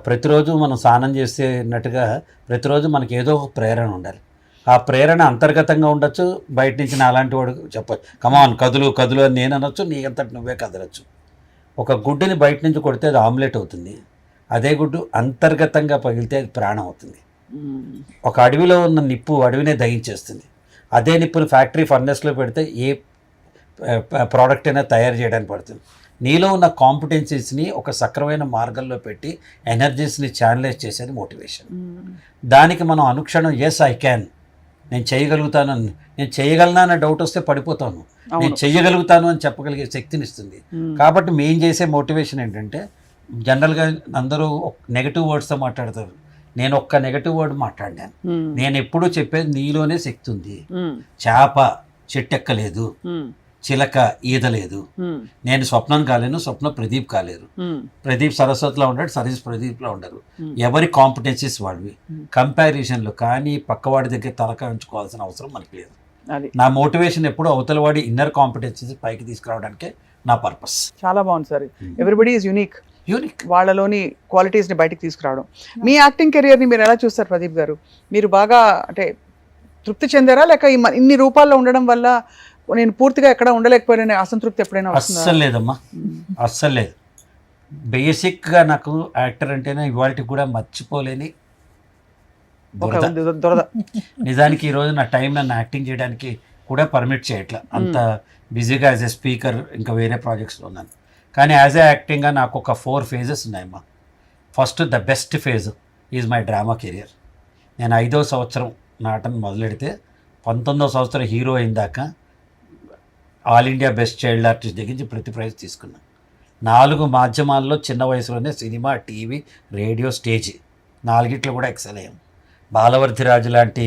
ప్రతిరోజు మనం స్నానం చేసేటట్టుగా ప్రతిరోజు మనకి ఏదో ఒక ప్రేరణ ఉండాలి. ఆ ప్రేరణ అంతర్గతంగా ఉండొచ్చు, బయట నుంచి నా అలాంటి వాడు చెప్పచ్చు, కమాన్ కదులు కదులు అని నేను అనొచ్చు, నీ అంతటి నువ్వే కదలచ్చు. ఒక గుడ్డుని బయట నుంచి కొడితే అది ఆమ్లెట్ అవుతుంది, అదే గుడ్డు అంతర్గతంగా పగిలితే అది ప్రాణం అవుతుంది. ఒక అడవిలో ఉన్న నిప్పు అడవినే దహించేస్తుంది, అదే నిప్పుని ఫ్యాక్టరీ ఫర్నెస్లో పెడితే ఏ ప్రోడక్ట్ అయినా తయారు చేయడానికి పడుతుంది. నీలో ఉన్న కాంపిటెన్సీస్ని ఒక సక్రమైన మార్గంలో పెట్టి ఎనర్జీస్ని ఛానలైజ్ చేసేది మోటివేషన్. దానికి మనం అనుక్షణం ఎస్ ఐ క్యాన్, నేను చేయగలుగుతాను, నేను చేయగలనా అన్న డౌట్ వస్తే పడిపోతాను, నేను చెయ్యగలుగుతాను అని చెప్పగలిగే శక్తిని ఇస్తుంది. కాబట్టి మేము చేసే మోటివేషన్ ఏంటంటే, జనరల్గా అందరూ నెగటివ్ వర్డ్స్తో మాట్లాడతారు, నేను ఒక్క నెగటివ్ వర్డ్ మాట్లాడాను. నేను ఎప్పుడూ చెప్పేది నీలోనే శక్తి ఉంది. చేప చెట్టెక్కలేదు, చిలక ఈదలేదు, నేను స్వప్నం కాలేను, స్వప్న ప్రదీప్ కాలేరు, ప్రదీప్ సరస్వతిలో ఉంటాడు, సరస్వతి ప్రదీప్లో ఉండరు. ఎవరి కాంపిటెన్సీస్ వాళ్ళవి. కంపారిజన్లో కానీ పక్కవాడి దగ్గర తలక ఉంచుకోవాల్సిన అవసరం మనకి లేదు. నా మోటివేషన్ ఎప్పుడు అవతల వాడి ఇన్నర్ కాంపిటెన్సీస్ పైకి తీసుకురావడానికే నా పర్పస్. చాలా బాగుంది sir. Everybody is unique. Unique. వాళ్ళలోని క్వాలిటీస్ని బయటికి తీసుకురావడం. మీ యాక్టింగ్ కెరియర్ని మీరు ఎలా చూస్తారు ప్రదీప్ గారు? మీరు బాగా అంటే తృప్తి చెందారా, లేక ఇన్ని రూపాల్లో ఉండడం వల్ల నేను పూర్తిగా ఎక్కడ ఉండలేకపోయినా అసంతృప్తి ఎప్పుడైనా వస్తుందా? అస్సలు లేదమ్మా, అస్సలు లేదు. బేసిక్గా నాకు యాక్టర్ అంటేనే ఇవాళకి కూడా మర్చిపోలేని దొరద. నిజానికి ఈరోజు నా టైం నన్ను యాక్టింగ్ చేయడానికి కూడా పర్మిట్ చేయట్లా, అంత బిజీగా యాజ్ ఎ స్పీకర్ ఇంకా వేరే ప్రాజెక్ట్స్లో ఉన్నాను. కానీ యాజ్ ఎ యాక్టింగ్గా నాకు ఒక 4 phases ఉన్నాయమ్మా. First the best phase is my drama career. నేను 5వ సంవత్సరం నాటను మొదలెడితే 19వ సంవత్సరం హీరో అయిన దాకా all India best child artist దగ్గర ప్రతి ప్రైజ్ తీసుకున్నాను. 4 మాధ్యమాల్లో చిన్న వయసులోనే సినిమా, టీవీ, రేడియో, స్టేజ్ 4గిట్లో కూడా ఎక్సెల్ అయ్యాం. బాలవర్ధిరాజు లాంటి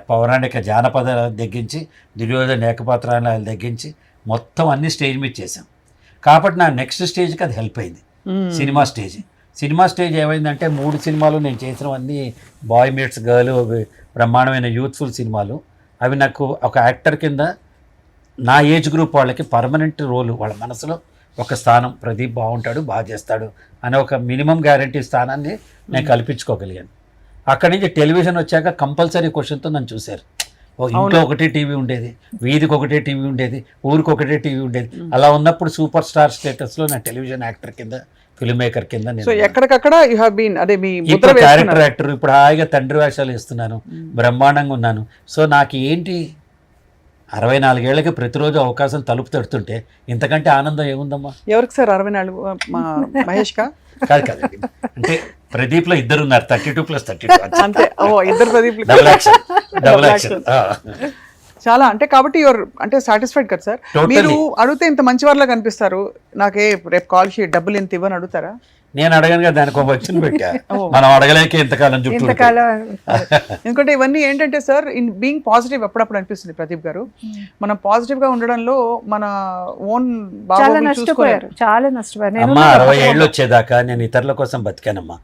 పౌరాణిక జానపద దగ్గరించి, దుర్యోధన ఏకపాత్రాల దగ్గరించి మొత్తం అన్ని స్టేజ్ మీద చేశాం. కాబట్టి నా నెక్స్ట్ స్టేజ్కి అది హెల్ప్ అయింది, సినిమా స్టేజ్. సినిమా స్టేజ్ ఏమైందంటే 3 సినిమాలు నేను చేసినవన్నీ బాయ్ మీట్స్ గర్ల్, బ్రహ్మాండమైన యూత్ఫుల్ సినిమాలు. అవి నాకు ఒక యాక్టర్ కింద నా ఏజ్ గ్రూప్ వాళ్ళకి పర్మనెంట్ రోలు, వాళ్ళ మనసులో ఒక స్థానం, ప్రదీప్ బాగుంటాడు, బాగా చేస్తాడు అనే ఒక మినిమం గ్యారంటీ స్థానాన్ని నేను కల్పించుకోగలిగాను. అక్కడి నుంచి టెలివిజన్ వచ్చాక కంపల్సరీ క్వశ్చన్తో నన్ను చూశారు. ఇంట్లో ఒకటే టీవీ ఉండేది, వీధికి ఒకటే టీవీ ఉండేది, ఊరికి ఒకటే టీవీ ఉండేది. అలా ఉన్నప్పుడు సూపర్ స్టార్ స్టేటస్లో నా టెలివిజన్ యాక్టర్ కింద, ఫిల్మ్ మేకర్ కింద నేను ఎక్కడికక్కడ యు హావ్ బీన్. అదే మీ క్యారెక్టర్ యాక్టర్. ఇప్పుడు హాయిగా తండ్రి వేషాలు ఇస్తున్నాను, బ్రహ్మాండంగా ఉన్నాను. సో నాకు ఏంటి 64 ఏళ్ళకి ప్రతిరోజు అవకాశం తలుపు తడుతుంటే ఇంతకంటే ఆనందం ఏముందమ్మా? ఎవరికి సార్ 64? మహేష్ కా? కాదు కాదు, అంటే ప్రదీప్లో 2 ఉన్నారు, 32+32 అంతే. ఓ, 2 ప్రదీప్. Double action. చాలా అంటే కాబట్టి యువర్ అంటే సాటిస్ఫైడ్ కదా సార్? మీరు అడిగితే ఇంత మంచి వాళ్ళ కనిపిస్తారు, నాకే రేపు కాల్ షీట్ డబ్బులు ఎంత ఇవ్వని అడుగుతారా? నేను అడగనుగా, దానికి ఒక వచ్చిన పెట్టా. మనం అడగలేక ఇంతకాలం చుట్టూ. ఎందుకంటే ఇవన్నీ ఏంటంటే సార్, ఇన్ బీయింగ్ పాజిటివ్ అప్పుడప్పుడు అనిపిస్తుంది ప్రదీప్ గారు. మనం పాజిటివ్ గా ఉండడంలో మన ఓన్ చాలా నష్టపోయారు. అమ్మా 60 ఏళ్ళు వచ్చేదాకా నేను ఇతరుల కోసం బతికానమ్మా.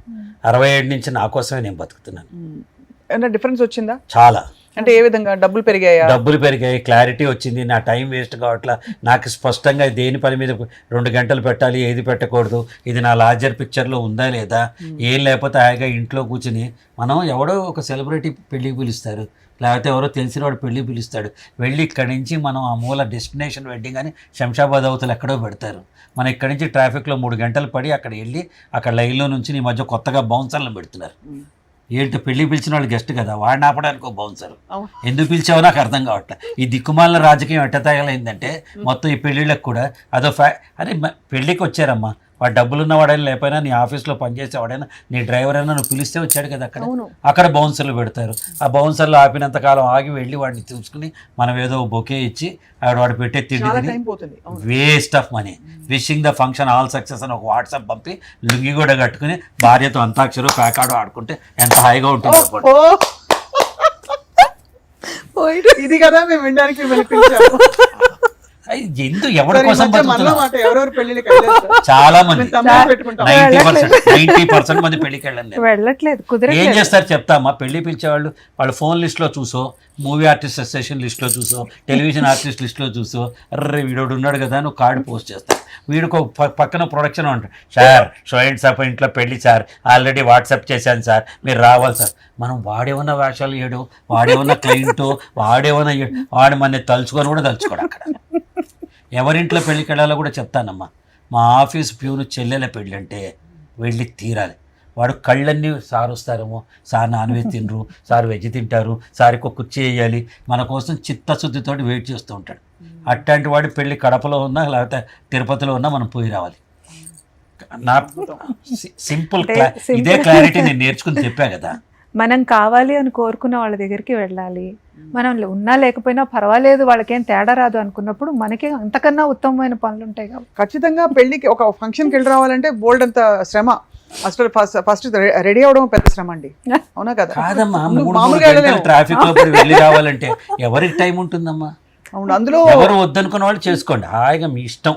67 నుంచి నా కోసమే నేను బతుకుతున్నాను. ఏమైనా డిఫరెన్స్ వచ్చిందా? చాలా. అంటే ఏ విధంగా? డబ్బులు పెరిగాయా? డబ్బులు పెరిగాయి, క్లారిటీ వచ్చింది, నా టైం వేస్ట్ కావట్లా. నాకు స్పష్టంగా దేని పని మీద 2 గంటలు పెట్టాలి, ఏది పెట్టకూడదు, ఇది నా లార్జర్ పిక్చర్లో ఉందా లేదా, ఏం లేకపోతే హాయిగా ఇంట్లో కూర్చుని మనం ఎవడో ఒక సెలబ్రిటీ పెళ్ళికి పిలుస్తారు, లేకపోతే ఎవరో తెలిసిన వాడు పెళ్ళి పిలుస్తాడు, వెళ్ళి ఇక్కడి నుంచి మనం ఆ మూల డెస్టినేషన్ వెడ్డింగ్ అని శంషాబాద్ అవతలు ఎక్కడో పెడతారు. మనం ఇక్కడి నుంచి ట్రాఫిక్లో 3 గంటలు పడి అక్కడ వెళ్ళి అక్కడ లైన్లో నుంచి ఈ మధ్య కొత్తగా బౌన్సర్లను పెడుతున్నారు. ఏంటో పెళ్లి పిలిచిన వాళ్ళు గెస్ట్ కదా, వాడిని ఆపడానికి ఒక బౌన్సర్. ఎందుకు పిలిచావో నాకు అర్థం కావట్లే. ఈ దిక్కుమాలిన రాజకీయం ఎట్ట తగలైందంటే మొత్తం ఈ పెళ్ళిళ్ళకి కూడా అదో అరే పెళ్ళికి వచ్చారమ్మా, వాడు డబ్బులున్న వాడైనా లేకపోయినా, నీ ఆఫీస్లో పనిచేసేవాడైనా, నీ డ్రైవర్ అయినా నువ్వు పిలిస్తే వచ్చాడు కదా, అక్కడ బౌన్సర్లు పెడతారు. ఆ బౌన్సర్లు ఆపినంత కాలం ఆగి వెళ్ళి వాడిని చూసుకుని మనం ఏదో బొకే ఇచ్చి వాడు పెట్టే తిండి waste of money. Wishing the function all success అని ఒక వాట్సాప్ పంపి లుంగి కూడా కట్టుకుని భార్యతో అంతాక్షరు ప్యాకాడు ఆడుకుంటే ఎంత హాయిగా ఉంటుంది. ఇది కదా మేము వినడానికి ఎందుకు ఎవరి కోసం చాలా మంది 90% మంది పెళ్లికి వెళ్ళండి. ఏం చేస్తారు చెప్తామా? పెళ్లి పిలిచేవాళ్ళు వాళ్ళ ఫోన్ లిస్ట్లో చూసో, మూవీ ఆర్టిస్ట్ అసోసియేషన్ లిస్ట్లో చూసో, టెలివిజన్ ఆర్టిస్ట్ లిస్ట్లో చూసో, అర్రే వీడోడు ఉన్నాడు కదా అని ఒక కార్డు పోస్ట్ చేస్తారు. వీడికి పక్కన ప్రొడక్షన్ ఉంటుంది, సార్ షోయింట్ సార్ ఇంట్లో పెళ్లి సార్, ఆల్రెడీ వాట్సాప్ చేశాను సార్, మీరు రావాలి సార్. మనం వాడేమన్నా వేషాలు చేయడం, వాడేమన్నా క్లయింటో, వాడేమన్నా వాడు మన తలుచుకొని కూడా తలుచుకోడు. అక్కడ ఎవరింట్లో పెళ్ళికి వెళ్ళాలో కూడా చెప్తానమ్మా. మా ఆఫీస్ ప్యూను చెల్లెల పెళ్ళి అంటే వెళ్ళి తీరాలి. వాడు కళ్ళన్నీ సార్ వస్తారేమో, సార్ నాన్ వెజ్ తినరు, సార్ వెజ్ తింటారు, సార్కి ఒక కుర్చీ వేయాలి, మన కోసం చిత్తశుద్ధితో వెయిట్ చేస్తూ ఉంటాడు. అట్లాంటి వాడి పెళ్ళి కడపలో ఉన్నా లేకపోతే తిరుపతిలో ఉన్నా మనం పోయి రావాలి. నా సింపుల్ ఇదే క్లారిటీ నేను నేర్చుకుని చెప్పా కదా. మనం కావాలి అని కోరుకున్న వాళ్ళ దగ్గరికి వెళ్ళాలి. మనం ఉన్నా లేకపోయినా పర్వాలేదు, వాళ్ళకేం తేడా రాదు అనుకున్నప్పుడు మనకి అంతకన్నా ఉత్తమమైన పనులు ఉంటాయి కాబట్టి ఖచ్చితంగా పెళ్లికి ఒక ఫంక్షన్కి వెళ్ళి రావాలంటే బోల్డ్ అంత శ్రమ. అసలు ఫస్ట్ రెడీ అవడం పెద్ద శ్రమ అండి, అవునా కదా? కాదమ్మా, ట్రాఫిక్ లో వెళ్ళి రావాలంటే ఎవరికి టైం ఉంటుందమ్మా? అవును, అందులో ఎవరు వద్దనుకున్న వాళ్ళు చేసుకోండి, హాయిగా మీ ఇష్టం.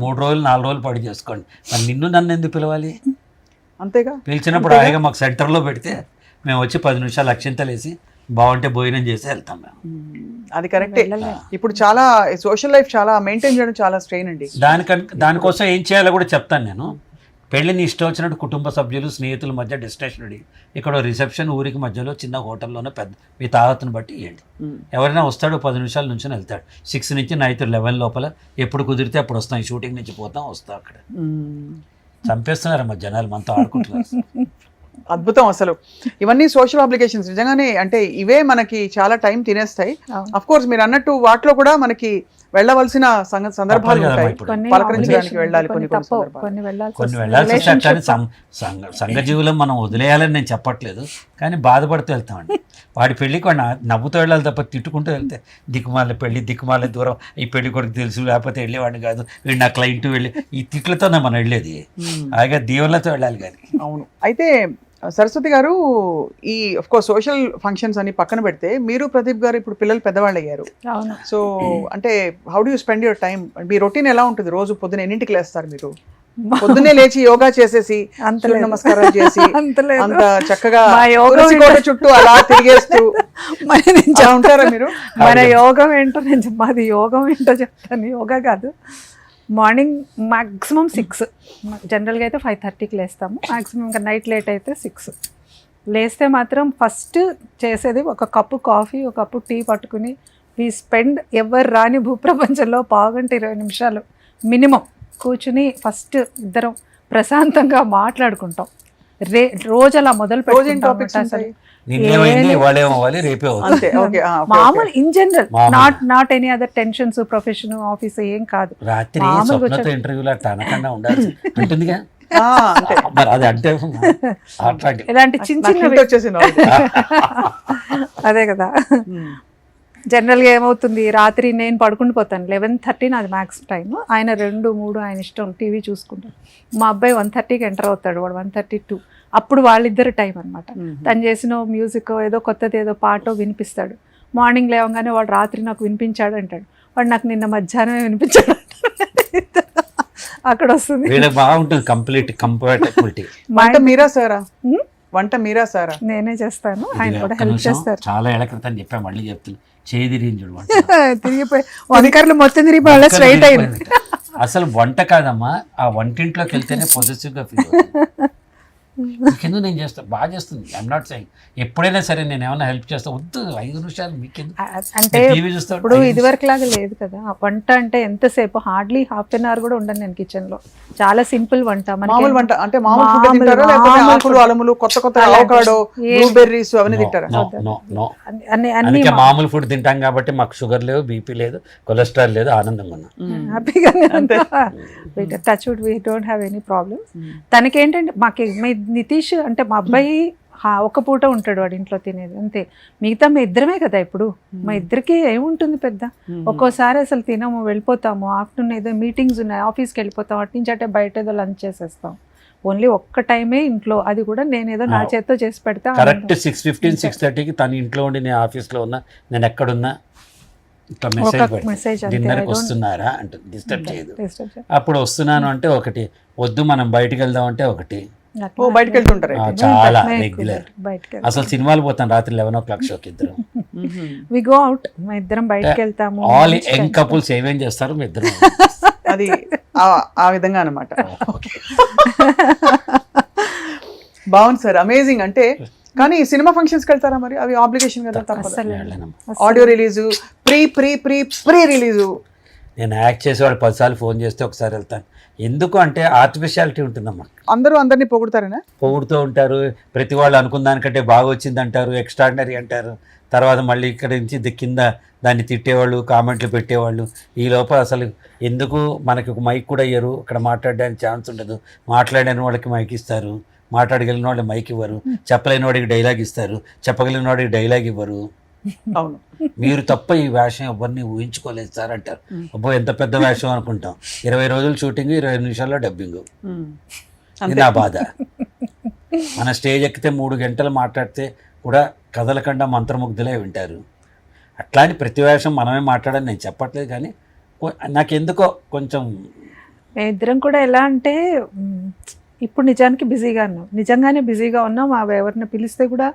3 రోజులు 4 రోజులు పడి చేసుకోండి. మరి నన్ను ఎందుకు పిలవాలి? అంతేగా, పిలిచినప్పుడు హాయిగా మాకు సెంటర్లో పెడితే మేము వచ్చి 10 నిమిషాలు అక్షింతలు వేసి బాగుంటే భోజనం చేసి వెళ్తాం మేము. అది కరెక్టే. ఇప్పుడు చాలా సోషల్ లైఫ్ చాలా మెయింటైన్ చేయడం చాలా స్ట్రెయిన్ అండి. దానికోసం ఏం చేయాలో కూడా చెప్తాను నేను. పెళ్ళిని ఇష్టం వచ్చినట్టు కుటుంబ సభ్యులు స్నేహితుల మధ్య డిస్కషన్ అడిగి ఇక్కడ రిసెప్షన్ ఊరికి మధ్యలో చిన్న హోటల్లోనే పెద్ద మీ తాహతను బట్టి ఇవ్వండి. ఎవరైనా వస్తాడు 10 నిమిషాల నుంచి వెళ్తాడు. 6 నుంచి నైట్ 11 లోపల ఎప్పుడు కుదిరితే అప్పుడు వస్తాం. ఈ షూటింగ్ నుంచి పోతాం వస్తాం. అక్కడ చంపేస్తున్నారమ్మా జనాలు, మనతో ఆడుకుంటున్నారు. అద్భుతం అసలు. ఇవన్నీ సోషల్ అప్లికేషన్స్ నిజంగానే, అంటే ఇవే మనకి చాలా టైం తినేస్తాయి. అఫ్ కోర్స్ మీరు అన్నట్టు వాటిలో కూడా మనకి వెళ్ళవలసిన సందర్భాలు ఉంటాయి. పలకరించడానికి వెళ్ళాలి, కొన్ని వెళ్ళాల్సి వస్తాయి. కానీ సంఘజీవులం మనం వదిలేయాలని నేను చెప్పట్లేదు, కానీ బాధపడుతూ వెళ్తామండి. వాడి పెళ్ళికి వాడు నవ్వుతూ వెళ్ళాలి తప్ప తిట్టుకుంటూ వెళ్తే దిక్కుమాల పెళ్ళి, దిక్కుమాల దూరం, ఈ పెళ్లి కొడుకు తెలుసు లేకపోతే వెళ్ళేవాడిని కాదు, వీడు నా క్లయింట్ వెళ్ళి, ఈ తిట్లతోనే మనం వెళ్ళేది. అలాగే దీవులతో వెళ్ళాలి కానీ. అవును. అయితే సరస్వతి గారు, ఈ ఆఫ్ కోర్స్ సోషల్ ఫంక్షన్స్ అని పక్కన పెడితే మీరు ప్రదీప్ గారు ఇప్పుడు పిల్లలు పెద్దవాళ్ళు అయ్యారు. సో అంటే how do you spend your time? Me routine ఎలా ఉంటుంది? రోజు పొద్దున ఎన్నింటికి లేస్తారు మీరు? పొద్దున్నే లేచి యోగా చేసేసి సూర్య నమస్కారాలు చేసి అంత చక్కగా చుట్టూ అలా తిరిగేస్తూ ఉంటారా మీరు? మన యోగం ఏంటో నేను మాది యోగం ఏంటో చెప్తాను. యోగా కాదు, మార్నింగ్ మ్యాక్సిమం 6, జనరల్గా అయితే 5:30కి లేస్తాము. మ్యాక్సిమం ఇంకా నైట్ లేట్ అయితే 6. లేస్తే మాత్రం ఫస్ట్ చేసేది ఒక కప్పు కాఫీ, ఒక కప్పు టీ పట్టుకుని వీ స్పెండ్ ఎవరు రాని భూప్రపంచంలో 15-20 నిమిషాలు మినిమం కూర్చుని ఫస్ట్ ఇద్దరం ప్రశాంతంగా మాట్లాడుకుంటాం. రోజు అలా మొదలు పెట్టుకుంటాం. మామూలు in general, not any other tensions, profession, office ఏం కాదు. రాత్రి ఇంటర్వ్యూలో అనకుండా ఉండాలి ఉంటుందిగా. ఇలాంటి చిన్న చిన్న అదే కదా. జనరల్గా ఏమవుతుంది, రాత్రి నేను పడుకుంటూ పోతాను 11:30 నాది మ్యాక్స్ టైం. ఆయన 2-3 ఆయన ఇష్టం టీవీ చూసుకుంటాను. మా అబ్బాయి 1:30కి ఎంటర్ అవుతాడు, వాడు 1:32. అప్పుడు వాళ్ళిద్దరు టైం అనమాట. తను చేసిన మ్యూజిక్ ఏదో కొత్తది ఏదో పాటో వినిపిస్తాడు. మార్నింగ్ లేవగానే వాడు రాత్రి నాకు వినిపించాడు అంటాడు, వాడు నాకు నిన్న మధ్యాహ్నమే వినిపించాడు. అక్కడ వస్తుంది బాగుంటుంది కంప్లీట్ కంపాటబిలిటీ. వంట మీరా సారా? నేనే చేస్తాను, ఆయన కూడా హెల్ప్ చేస్తారు. చాలా ఏళ్ల క్రితం చెప్పా, మళ్ళీ చెప్తున్నా, తిరిగిపోయి వంకర్లు మొత్తం తిరిగిపోయి స్ట్రైట్ అయింది. అసలు వంట కాదమ్మా, ఆ వంటింట్లోకి వెళ్తేనే పొజిటివ్గా ఫీల్ అవుతుంది. మీకెందుకు నేను చేస్తాను, బాగా చేస్తుంది. ఐఎమ్ నాట్ సెయింగ్ ఎప్పుడైనా సరే నేను ఏమైనా హెల్ప్ చేస్తా, వద్దు 5 నిమిషాలు మీకెందుకు, అంటే టీవీ చూస్తా. ఇప్పుడు ఇదివరకు లాగా లేదు కదా వంట. అంటే ఎంతసేపు, హార్డ్లీ ½ అన్ అవర్ కూడా ఉండను నేను కిచెన్ లో. చాలా సింపుల్ వంట, మామూలు వంట. అంటే మామూలు ఫుడ్ తింటాం కాబట్టి మాకు షుగర్ లేదు, బీపీ లేదు, కొలెస్ట్రాల్ లేదు, ఆనందంగా ఉన్నాం, హ్యాపీగా. Touch wood, we don't have any problems. తనకేంటంటే మాకు నితీష్ అంటే మా అబ్బాయి ఒక పూట ఉంటాడు వాడు ఇంట్లో తినేది అంతే. మిగతా మా ఇద్దరమే కదా ఇప్పుడు, మా ఇద్దరికి ఏముంటుంది పెద్ద. ఒక్కోసారి అసలు తినము, వెళ్ళిపోతాము. ఆఫ్టర్నూన్ ఏదో మీటింగ్స్ ఉన్నాయి, ఆఫీస్కి వెళ్ళిపోతాం, అటు నుంచి అంటే బయట ఏదో లంచ్ చేసేస్తాం. ఓన్లీ ఒక్క టైమే ఇంట్లో, అది కూడా నేనేదో నా చేత్తో చేసి పెడతా. కరెక్ట్ 6:15, 6:30కి తను ఇంట్లో ఉండి నేను ఆఫీస్లో ఉన్నా, నేను ఎక్కడున్నా ఇట్లా మెసేజ్ డిన్నర్కి వస్తున్నారా అంటే డిస్టర్బ్ చేయదు. అప్పుడు వస్తున్నాను అంటే ఒకటి, వద్దు మనం బయటికి వెళ్దాం అంటే ఒకటి, బయటకు వెళ్తుంటారు చాలా రెగ్యులర్. అసలు సినిమాలు పోతాను రాత్రి 11 o'clock షోకి ఇద్దరు. వి గో అవుట్, మా ఇద్దరం బయటకు వెళ్తాము. ఆల్ యంగ్ కపుల్స్ ఏమేం చేస్తారు మీ ఇద్దరు, అది ఆ విధంగా అనమాట. బాగుంది సార్, అమేజింగ్. అంటే కానీ సినిమా ఫంక్షన్స్కి వెళ్తారా మరి? అవి ఆబ్లిగేషన్ కదా, ఆడియో రిలీజు, ప్రీ రిలీజు. నేను యాక్ట్ చేసేవాడు 10 సార్లు ఫోన్ చేస్తే ఒకసారి వెళ్తాను. ఎందుకు అంటే ఆర్టిఫిషియాలిటీ ఉంటుందమ్మా. అందరూ అందరినీ పొగుడుతారనా? పొగుడుతూ ఉంటారు. ప్రతి వాళ్ళు అనుకున్న దానికంటే బాగా వచ్చింది అంటారు, ఎక్స్ట్రాడినరీ అంటారు. తర్వాత మళ్ళీ ఇక్కడ నుంచి కింద దాన్ని తిట్టేవాళ్ళు, కామెంట్లు పెట్టేవాళ్ళు. ఈ లోపల అసలు ఎందుకు మనకి ఒక మైక్ కూడా ఇయ్యరు, ఇక్కడ మాట్లాడడానికి ఛాన్స్ ఉండదు. మాట్లాడని వాళ్ళకి మైక్ ఇస్తారు, మాట్లాడగలిగిన వాళ్ళకి మైక్ ఇవ్వరు, చెప్పలేని వాడికి డైలాగ్ ఇస్తారు, చెప్పగలిగిన వాడికి డైలాగ్ ఇవ్వరు. అవును, మీరు తప్ప ఈ వేషం ఎవరిని ఊహించుకోలేదు సార్ అంటారు. అబ్బో ఎంత పెద్ద వేషం అనుకుంటాం. 20 రోజులు షూటింగ్, 20 నిమిషాల్లో డబ్బింగ్. ఇది నా బాధ. మన స్టేజ్ ఎక్కితే 3 గంటలు మాట్లాడితే కూడా కదలకుండా మంత్రముగ్ధులే వింటారు. అట్లాంటి ప్రతి వేషం మనమే మాట్లాడని నేను చెప్పట్లేదు, కానీ నాకెందుకో కొంచెం. ఇద్దరం కూడా ఎలా అంటే ఇప్పుడు నిజానికి బిజీగా ఉన్నాం, నిజంగానే బిజీగా ఉన్నాం. ఎవరిని పిలిస్తే కూడా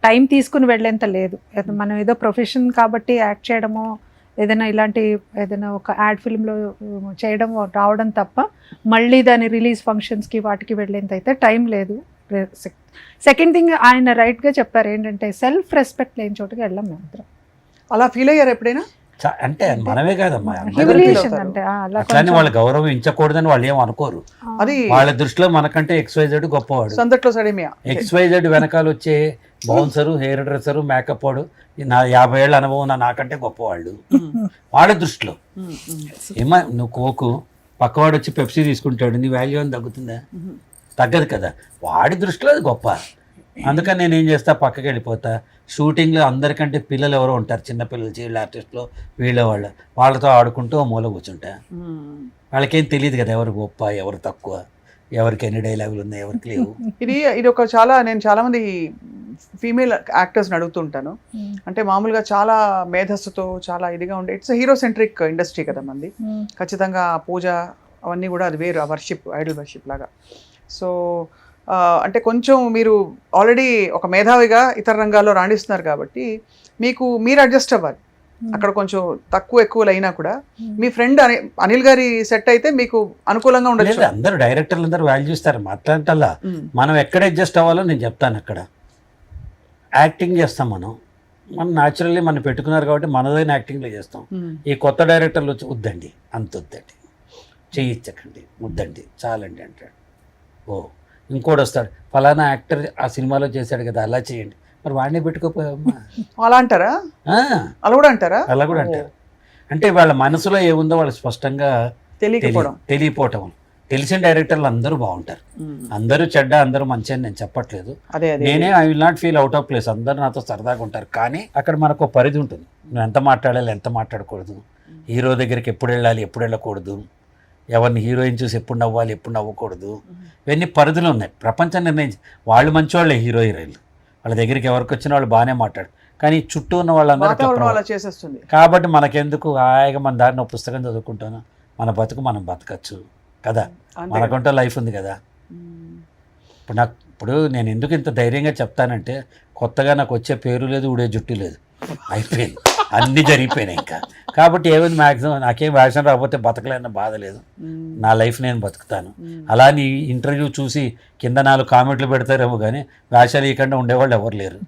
టైం తీసుకుని వెళ్ళేంత లేదు. మనం ఏదో ప్రొఫెషన్ కాబట్టి యాక్ట్ చేయడమో ఏదైనా ఏదైనా ఒక యాడ్ ఫిల్మ్లో చేయడం రావడం తప్ప మళ్ళీ దాని రిలీజ్ ఫంక్షన్స్కి వాటికి వెళ్ళేంత అయితే టైం లేదు. సెకండ్ థింగ్ ఆయన రైట్గా చెప్పారు ఏంటంటే సెల్ఫ్ రెస్పెక్ట్ లేని చోటుకి వెళ్ళాం మేము అందరం. అలా ఫీల్ అయ్యారు ఎప్పుడైనా? అంటే మనమే కాదమ్మా, హ్యూమిలియేషన్ అంటే అలా అట్లానే వాళ్ళు గౌరవించకూడదని వాళ్ళు ఏం అనుకోరు. అది వాళ్ళ దృష్టిలో మనకంటే XYZ గొప్పవాడు. సందట్లో సడేమియా XYZ వెనకాల వచ్చే బౌన్సరు, హెయిర్ డ్రెస్సరు, మేకప్ వాడు నా 50 ఏళ్ళ అనుభవం నాకంటే గొప్పవాళ్ళు వాళ్ళ దృష్టిలో. ఏమా నువ్వు కోకు, పక్కవాడు వచ్చి పెప్సీ తీసుకుంటాడు, నీ వాల్యూ అని తగ్గుతుందా? తగ్గదు కదా. వాడి దృష్టిలో అది గొప్ప. అందుకని నేను ఏం చేస్తా, పక్కకి వెళ్ళిపోతా. షూటింగ్లో అందరికంటే పిల్లలు ఎవరో ఉంటారు, చిన్నపిల్లలు, చైల్డ్ ఆర్టిస్టులు, వాళ్ళతో ఆడుకుంటూ మూల కూర్చుంటా. వాళ్ళకేం తెలియదు కదా ఎవరు గొప్ప ఎవరు తక్కువ, ఎవరికి ఎన్ని డైలాగులు ఉన్నాయి ఎవరికి లేవు. ఇది ఒక నేను చాలా మంది ఫీమేల్ యాక్టర్స్ని అడుగుతుంటాను. అంటే మామూలుగా చాలా మేధస్సుతో చాలా ఇదిగా ఉండే, ఇట్స్ హీరో సెంట్రిక్ ఇండస్ట్రీ కదా మంది. ఖచ్చితంగా పూజ అవన్నీ కూడా అది వేరు, వర్షిప్, ఐడల్ వర్షిప్ లాగా. సో అంటే కొంచెం మీరు ఆల్రెడీ ఒక మేధావిగా ఇతర రంగాల్లో రాణిస్తున్నారు కాబట్టి మీరు అడ్జస్ట్ అవ్వాలి. అక్కడ కొంచెం తక్కువ ఎక్కువలు అయినా కూడా మీ ఫ్రెండ్ అనిల్ గారి సెట్ అయితే మీకు అనుకూలంగా ఉండదు. అందరూ డైరెక్టర్లు అందరూ వాల్యూ ఇస్తారు. మాట్లాడటల్లా మనం ఎక్కడ అడ్జస్ట్ అవ్వాలో నేను చెప్తాను. అక్కడ యాక్టింగ్ చేస్తాం మనం న్యాచురల్లీ మనం పెట్టుకున్నారు కాబట్టి మనదైన యాక్టింగ్లో చేస్తాం. ఈ కొత్త డైరెక్టర్లు వచ్చి వద్దండి, అంత వద్దండి, చేయించకండి, వద్దండి, చాలండి అంటాడు. ఓ ఇంకోటి వస్తాడు, ఫలానా యాక్టర్ ఆ సినిమాలో చేశాడు కదా అలా చేయండి, మరి వాడిని పెట్టుకోపోయామ్మా అలా అంటారా? అలా కూడా అంటారా? అలా కూడా అంటారు. అంటే వాళ్ళ మనసులో ఏముందో వాళ్ళు స్పష్టంగా తెలియపోవటం. తెలిసిన డైరెక్టర్లు అందరూ బాగుంటారు, అందరూ చెడ్డ, అందరూ మంచి అని నేను చెప్పట్లేదు. నేనే I will not feel out of place, అందరూ నాతో సరదాగా ఉంటారు. కానీ అక్కడ మనకు పరిధి ఉంటుంది, నువ్వు ఎంత మాట్లాడాలి ఎంత మాట్లాడకూడదు, హీరో దగ్గరికి ఎప్పుడు వెళ్ళాలి ఎప్పుడు వెళ్ళకూడదు, ఎవరిని హీరోయిన్ చూసి ఎప్పుడు నవ్వాలి ఎప్పుడు నవ్వకూడదు, ఇవన్నీ పరిధులు ఉన్నాయి. ప్రపంచం నిర్ణయించి వాళ్ళు మంచివాళ్ళే హీరో హీరోయిన్లు, వాళ్ళ దగ్గరికి ఎవరికి వచ్చిన వాళ్ళు బాగానే మాట్లాడు, కానీ చుట్టూ ఉన్న వాళ్ళందరూ చేసేస్తుంది. కాబట్టి మనకెందుకు, హాయిగా మన దారిని పుస్తకం చదువుకుంటాను, మన బతుకు మనం బతకచ్చు కదా, మనకంటూ లైఫ్ ఉంది కదా. ఇప్పుడు నేను ఎందుకు ఇంత ధైర్యంగా చెప్తానంటే, కొత్తగా నాకు వచ్చే పేరు లేదు, ఊడే జుట్టు లేదు, అయిపోయింది, అన్నీ జరిగిపోయినాయి ఇంకా. కాబట్టి ఏమైంది, మ్యాక్సిమం నాకేం వేషం రాకపోతే బతకలేన్న బాధ లేదు, నా లైఫ్ నేను బతుకుతాను. అలా నీ ఇంటర్వ్యూ చూసి కింద 4 కామెంట్లు పెడతారేమో కానీ వేషాలు ఇవ్వకుండా ఉండేవాళ్ళు ఎవరు లేరు.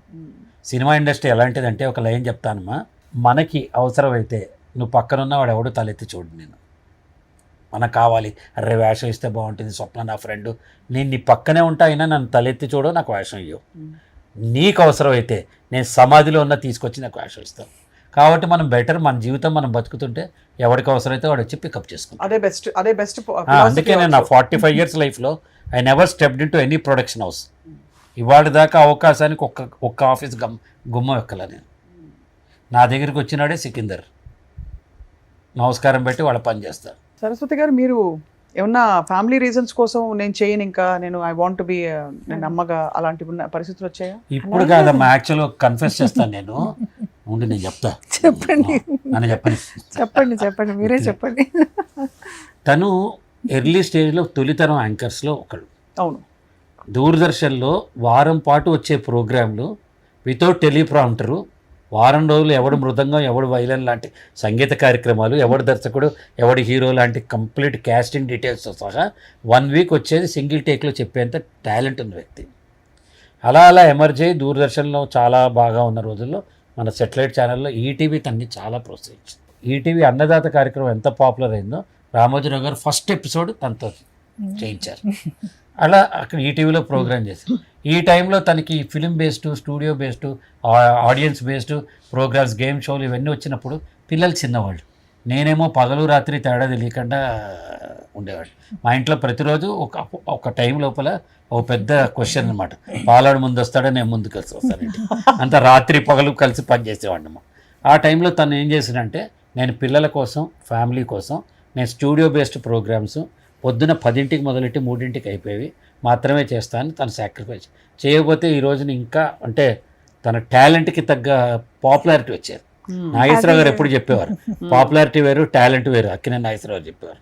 సినిమా ఇండస్ట్రీ ఎలాంటిదంటే, ఒక లైన్ చెప్తానమ్మా, మనకి అవసరమైతే నువ్వు పక్కనున్న వాడు ఎవడు తలెత్తి చూడు, నేను మనకు కావాలి, అరే వేషం ఇస్తే బాగుంటుంది, స్వప్న నా ఫ్రెండ్, నేను నీ పక్కనే ఉంటా, అయినా నన్ను తలెత్తి చూడవు, నాకు వేషం ఇవ్వవు. నీకు అవసరమైతే నేను సమాధిలో ఉన్న తీసుకొచ్చి నాకు వేషం ఇస్తాను. కాబట్టి మనం బెటర్, మన జీవితం మనం బతుకుతుంటే ఎవరికి అవసరమైతే వాడు వచ్చి పికప్ చేసుకుంటాం. అదే బెస్ట్. అందుకే నేను నా 45 years లైఫ్లో I never stepped in to any production house. ఇవాళ దాకా అవకాశానికి ఒక్క ఆఫీస్ గుమ్మం ఎక్కలే నేను. నా దగ్గరికి వచ్చినాడే సికిందర్, నమస్కారం పెట్టి వాళ్ళ పని చేస్తారు. సరస్వతి గారు, మీరు ఏమన్నా ఫ్యామిలీ రీజన్స్ కోసం నేను చేయను, ఇంకా నేను ఐ వాంట్ బి, నేను అమ్మగా అలాంటి పరిస్థితులు వచ్చాయా? ఇప్పుడు కాదమ్మా, యాక్చువల్గా కన్ఫెస్ చేస్తాను నేను, ఉండి నేను చెప్తా. చెప్పండి, నన్ను చెప్పండి, మీరే చెప్పండి. తను ఎర్లీ స్టేజ్లో తొలితరం యాంకర్స్లో ఒకడు. అవును. దూరదర్శన్లో వారం పాటు వచ్చే ప్రోగ్రాంలు వితౌట్ టెలిప్రాంప్టరు, వారం రోజులు ఎవడు మృదంగం ఎవడు వైలన్ లాంటి సంగీత కార్యక్రమాలు, ఎవడు దర్శకుడు ఎవడు హీరో లాంటి కంప్లీట్ క్యాస్టింగ్ డీటెయిల్స్తో సహా 1 వీక్ వచ్చేది సింగిల్ టేక్లో చెప్పేంత టాలెంట్ ఉన్న వ్యక్తి. అలా ఎమర్జ్ అయ్యి దూరదర్శన్లో చాలా బాగా ఉన్న రోజుల్లో మన సెటిలైట్ ఛానల్లో ఈటీవీ తన్ని చాలా ప్రోత్సహించింది. ఈటీవీ అన్నదాత కార్యక్రమం ఎంత పాపులర్ అయిందో, రామోజీరావు గారు ఫస్ట్ ఎపిసోడ్ తనతో చేయించారు. అలా అక్కడ ఈటీవీలో ప్రోగ్రామ్ చేశారు. ఈ టైంలో తనకి film based, studio based, audience based programmes, game షోలు ఇవన్నీ వచ్చినప్పుడు పిల్లలు చిన్నవాళ్ళు, నేనేమో పగలు రాత్రి తేడా తెలియకుండా ఉండేవాడు. మా ఇంట్లో ప్రతిరోజు ఒక టైం లోపల ఒక పెద్ద క్వశ్చన్ అనమాట, పాలాడు ముందు వస్తాడా నేను ముందు కలిసి వస్తానండి, అంత రాత్రి పగలు కలిసి పనిచేసేవాడినమ్మా. ఆ టైంలో తను ఏం చేసినంటే, నేను పిల్లల కోసం, ఫ్యామిలీ కోసం నేను స్టూడియో బేస్డ్ ప్రోగ్రామ్స్ పొద్దున 10ంటికి మొదలెట్టి 3ంటికి అయిపోయి మాత్రమే చేస్తాను. తను సాక్రిఫైస్ చేయకపోతే ఈ రోజున ఇంకా అంటే తన టాలెంట్కి తగ్గ పాపులారిటీ వచ్చేది. నాగేశ్వరరావు గారు ఎప్పుడు చెప్పేవారు, పాపులారిటీ వేరు టాలెంట్ వేరు. అక్కినే నాగేశ్వరరావు గారు చెప్పేవారు,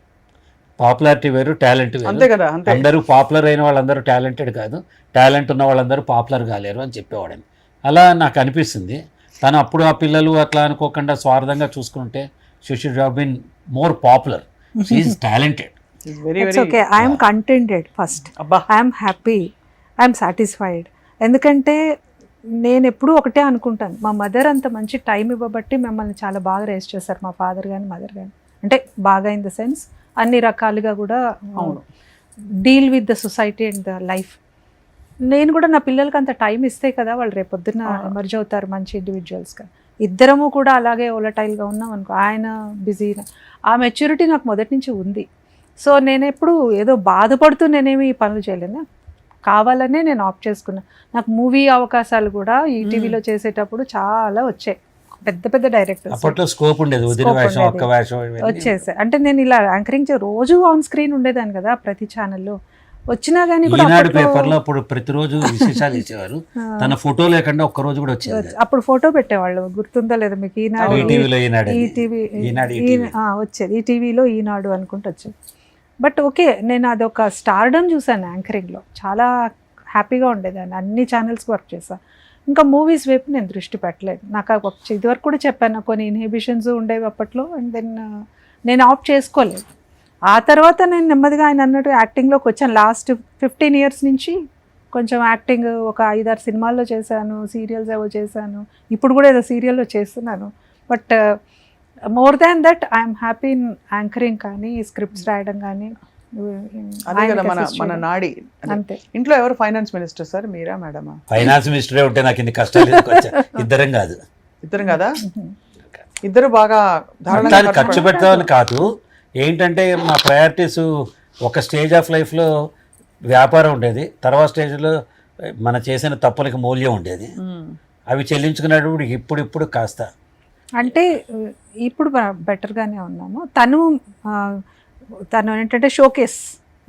పాపులారిటీ వేరు టాలెంట్ వేరు. అందరూ పాపులర్ అయిన వాళ్ళందరూ టాలెంటెడ్ కాదు, టాలెంట్ ఉన్న వాళ్ళందరూ పాపులర్ కాలేరు అని చెప్పేవాడని. అలా నాకు అనిపిస్తుంది. తను అప్పుడు ఆ పిల్లలు అట్లా అనుకోకుండా స్వార్థంగా చూసుకుంటే she should have been more popular. She is talented. Very it's okay, I'm contented first, అబ్బా ఐఎమ్ హ్యాపీ, ఐఎమ్ సాటిస్ఫైడ్. ఎందుకంటే నేను ఎప్పుడూ ఒకటే అనుకుంటాను, మా మదర్ అంత మంచి టైం ఇవ్వబట్టి మిమ్మల్ని చాలా బాగా రేస్ చేశారు, మా ఫాదర్ కానీ మదర్ కానీ. అంటే బాగా ఇన్ ద సెన్స్ అన్ని రకాలుగా కూడా అవును. Deal with the society and the life. నేను కూడా నా పిల్లలకి అంత టైం ఇస్తే కదా వాళ్ళు రేపొద్దున ఎమర్జ్ అవుతారు మంచి ఇండివిజువల్స్గా. ఇద్దరము కూడా అలాగే ఓలటైల్గా ఉన్నాం అనుకో, ఆయన బిజీ, ఆ మెచ్యూరిటీ నాకు మొదటి నుంచి ఉంది. సో నేను ఎప్పుడు ఏదో బాధపడుతూ నేనేమి ఈ పనులు చేయలేను, కావాలనే నేను ఆప్ట్ చేసుకున్నా. నాకు మూవీ అవకాశాలు కూడా ఈటీవీలో చేసేటప్పుడు చాలా వచ్చాయి, పెద్ద పెద్ద డైరెక్టర్స్ అప్పట్లో స్కోప్ ఉండేది, వదిన వేషం, ఒక్క వేషం వచ్చేసాయి. అంటే నేను ఇలా యాంకరింగ్ రోజు ఆన్ స్క్రీన్ ఉండేదాన్ని కదా ప్రతి ఛానల్లో. వచ్చినా కానీ ఈనాడు పేపర్లో అప్పుడు ప్రతిరోజు విశేషాలు ఇచ్చేవారు, తన ఫోటో లేకుండా ఒక్క రోజు కూడా వచ్చేది. అప్పుడు ఫోటో పెట్టేవాళ్ళు, గుర్తుందో లేదో మీకు, ఈనాడు వచ్చేది, ఈ టీవీలో ఈనాడు అనుకుంటూ వచ్చేది. బట్ ఓకే, నేను అదొక స్టార్డమ్ చూసాను యాంకరింగ్లో, చాలా హ్యాపీగా ఉండేదాన్ని, అన్ని ఛానల్స్కి వర్క్ చేశాను. ఇంకా మూవీస్ వైపు నేను దృష్టి పెట్టలేదు. నాకు ఇదివరకు కూడా చెప్పాను, కొన్ని ఇన్హిబిషన్స్ ఉండేవి అప్పట్లో, అండ్ దెన్ నేను ఆప్ట్ చేసుకోలేదు. ఆ తర్వాత నేను నెమ్మదిగా ఆయన అన్నట్టు యాక్టింగ్లోకి వచ్చాను. లాస్ట్ 15 years నుంచి కొంచెం యాక్టింగ్, ఒక 5-6 సినిమాల్లో చేశాను, సీరియల్స్ ఏవో చేశాను, ఇప్పుడు కూడా ఏదో సీరియల్లో చేస్తున్నాను. But more than that I'm happy in anchoring కానీ, స్క్రిప్ట్స్ రాయడం కానీ. అదే కదా మన నాడి. అంతే. ఇంట్లో ఎవరు ఫైనాన్స్ మినిస్టర్ సార్, మీరా మేడమా? ఫైనాన్స్ మినిస్టరే ఉంటే నాకు ఇన్ని కష్టాలు ఇద్దరం కాదు. ఇద్దరం కదా, ఇద్దరు బాగా ఖర్చు పెడతామని కాదు, ఏంటంటే మా ప్రయారిటీస్ ఒక స్టేజ్ ఆఫ్ లైఫ్లో వ్యాపారం ఉండేది, తర్వాత స్టేజ్లో మన చేసిన తప్పులకి మూల్యం ఉండేది, అవి చెల్లించుకునేటప్పుడు ఇప్పుడు కాస్త అంటే ఇప్పుడు బెటర్గానే ఉన్నాము. తను ఏంటంటే షోకేస్,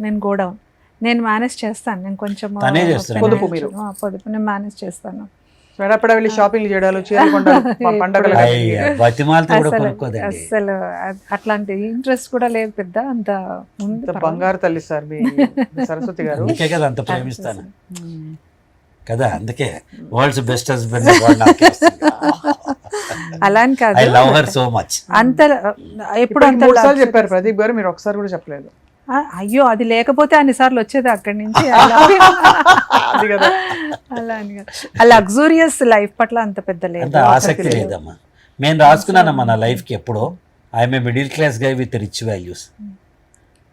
నేను గోడౌన్ నేను మేనేజ్ చేస్తాను, నేను కొంచెం పొదుపు నేను మేనేజ్ చేస్తాను. వెళ్ళి షాపింగ్ చేయడాలు, అసలు అట్లాంటి ఇంట్రెస్ట్ కూడా లేదు, పెద్ద అంత బంగారు తల్లి సార్ మీ సరస్వతి గారు. అందుకే కదా అంత ప్రేమిస్తాను కదా, అందుకే వరల్డ్స్ బెస్ట్ హస్బెండ్ అలా అని కాదు, I love her so much. అంత ఎప్పుడు అంత చెప్పారు ప్రదీప్ గారు, మీరు ఒకసారి కూడా చెప్పలేదు. అయ్యో, అది లేకపోతే అన్నిసార్లు వచ్చేది అక్కడి నుంచి. అలా అని ఆ లగ్జూరియస్ లైఫ్ పట్ల అంత పెద్ద లేదు, ఆసక్తి లేదమ్మా. నేను రాసుకున్నానమ్మా నా లైఫ్కి ఎప్పుడో, I'm a middle class guy with rich values,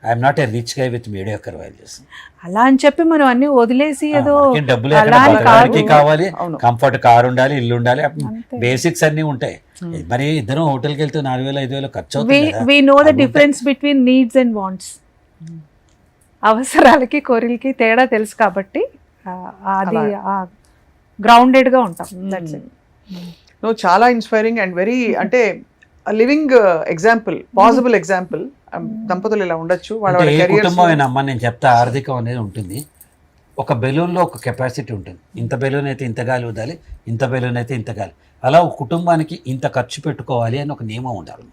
I'm not a rich guy with mediocre values. అలా అని చెప్పి మనం అన్ని వదిలేసి ఏదో డబ్బులు కావాలి, కంఫర్ట్, కార్ ఉండాలి, ఇల్లు ఉండాలి, బేసిక్స్ అన్ని ఉంటాయి. మరి ఇద్దరం హోటల్కి వెళ్తే 4,000-5,000 ఖర్చు అవుతుంది. We know the difference between needs and wants. అవసరాలకి కోరికలకి తేడా తెలుసు కాబట్టి అది గ్రౌండెడ్గా ఉంటాం. నువ్వు చాలా ఇన్స్పైరింగ్ అండ్ వెరీ, అంటే లివింగ్ ఎగ్జాంపుల్, పాసిబుల్ ఎగ్జాంపుల్. దంపతులు ఇలా ఉండొచ్చు, వాళ్ళ కుటుంబం అమ్మ. నేను చెప్తా, ఆర్థికం అనేది ఉంటుంది. ఒక బెలూన్లో ఒక కెపాసిటీ ఉంటుంది, ఇంత బెలూన్ అయితే ఇంత గాలి వదాలి, ఇంత బెలూన్ అయితే ఇంత గాలి. అలా ఒక కుటుంబానికి ఇంత ఖర్చు పెట్టుకోవాలి అని ఒక నియమం ఉండాలి.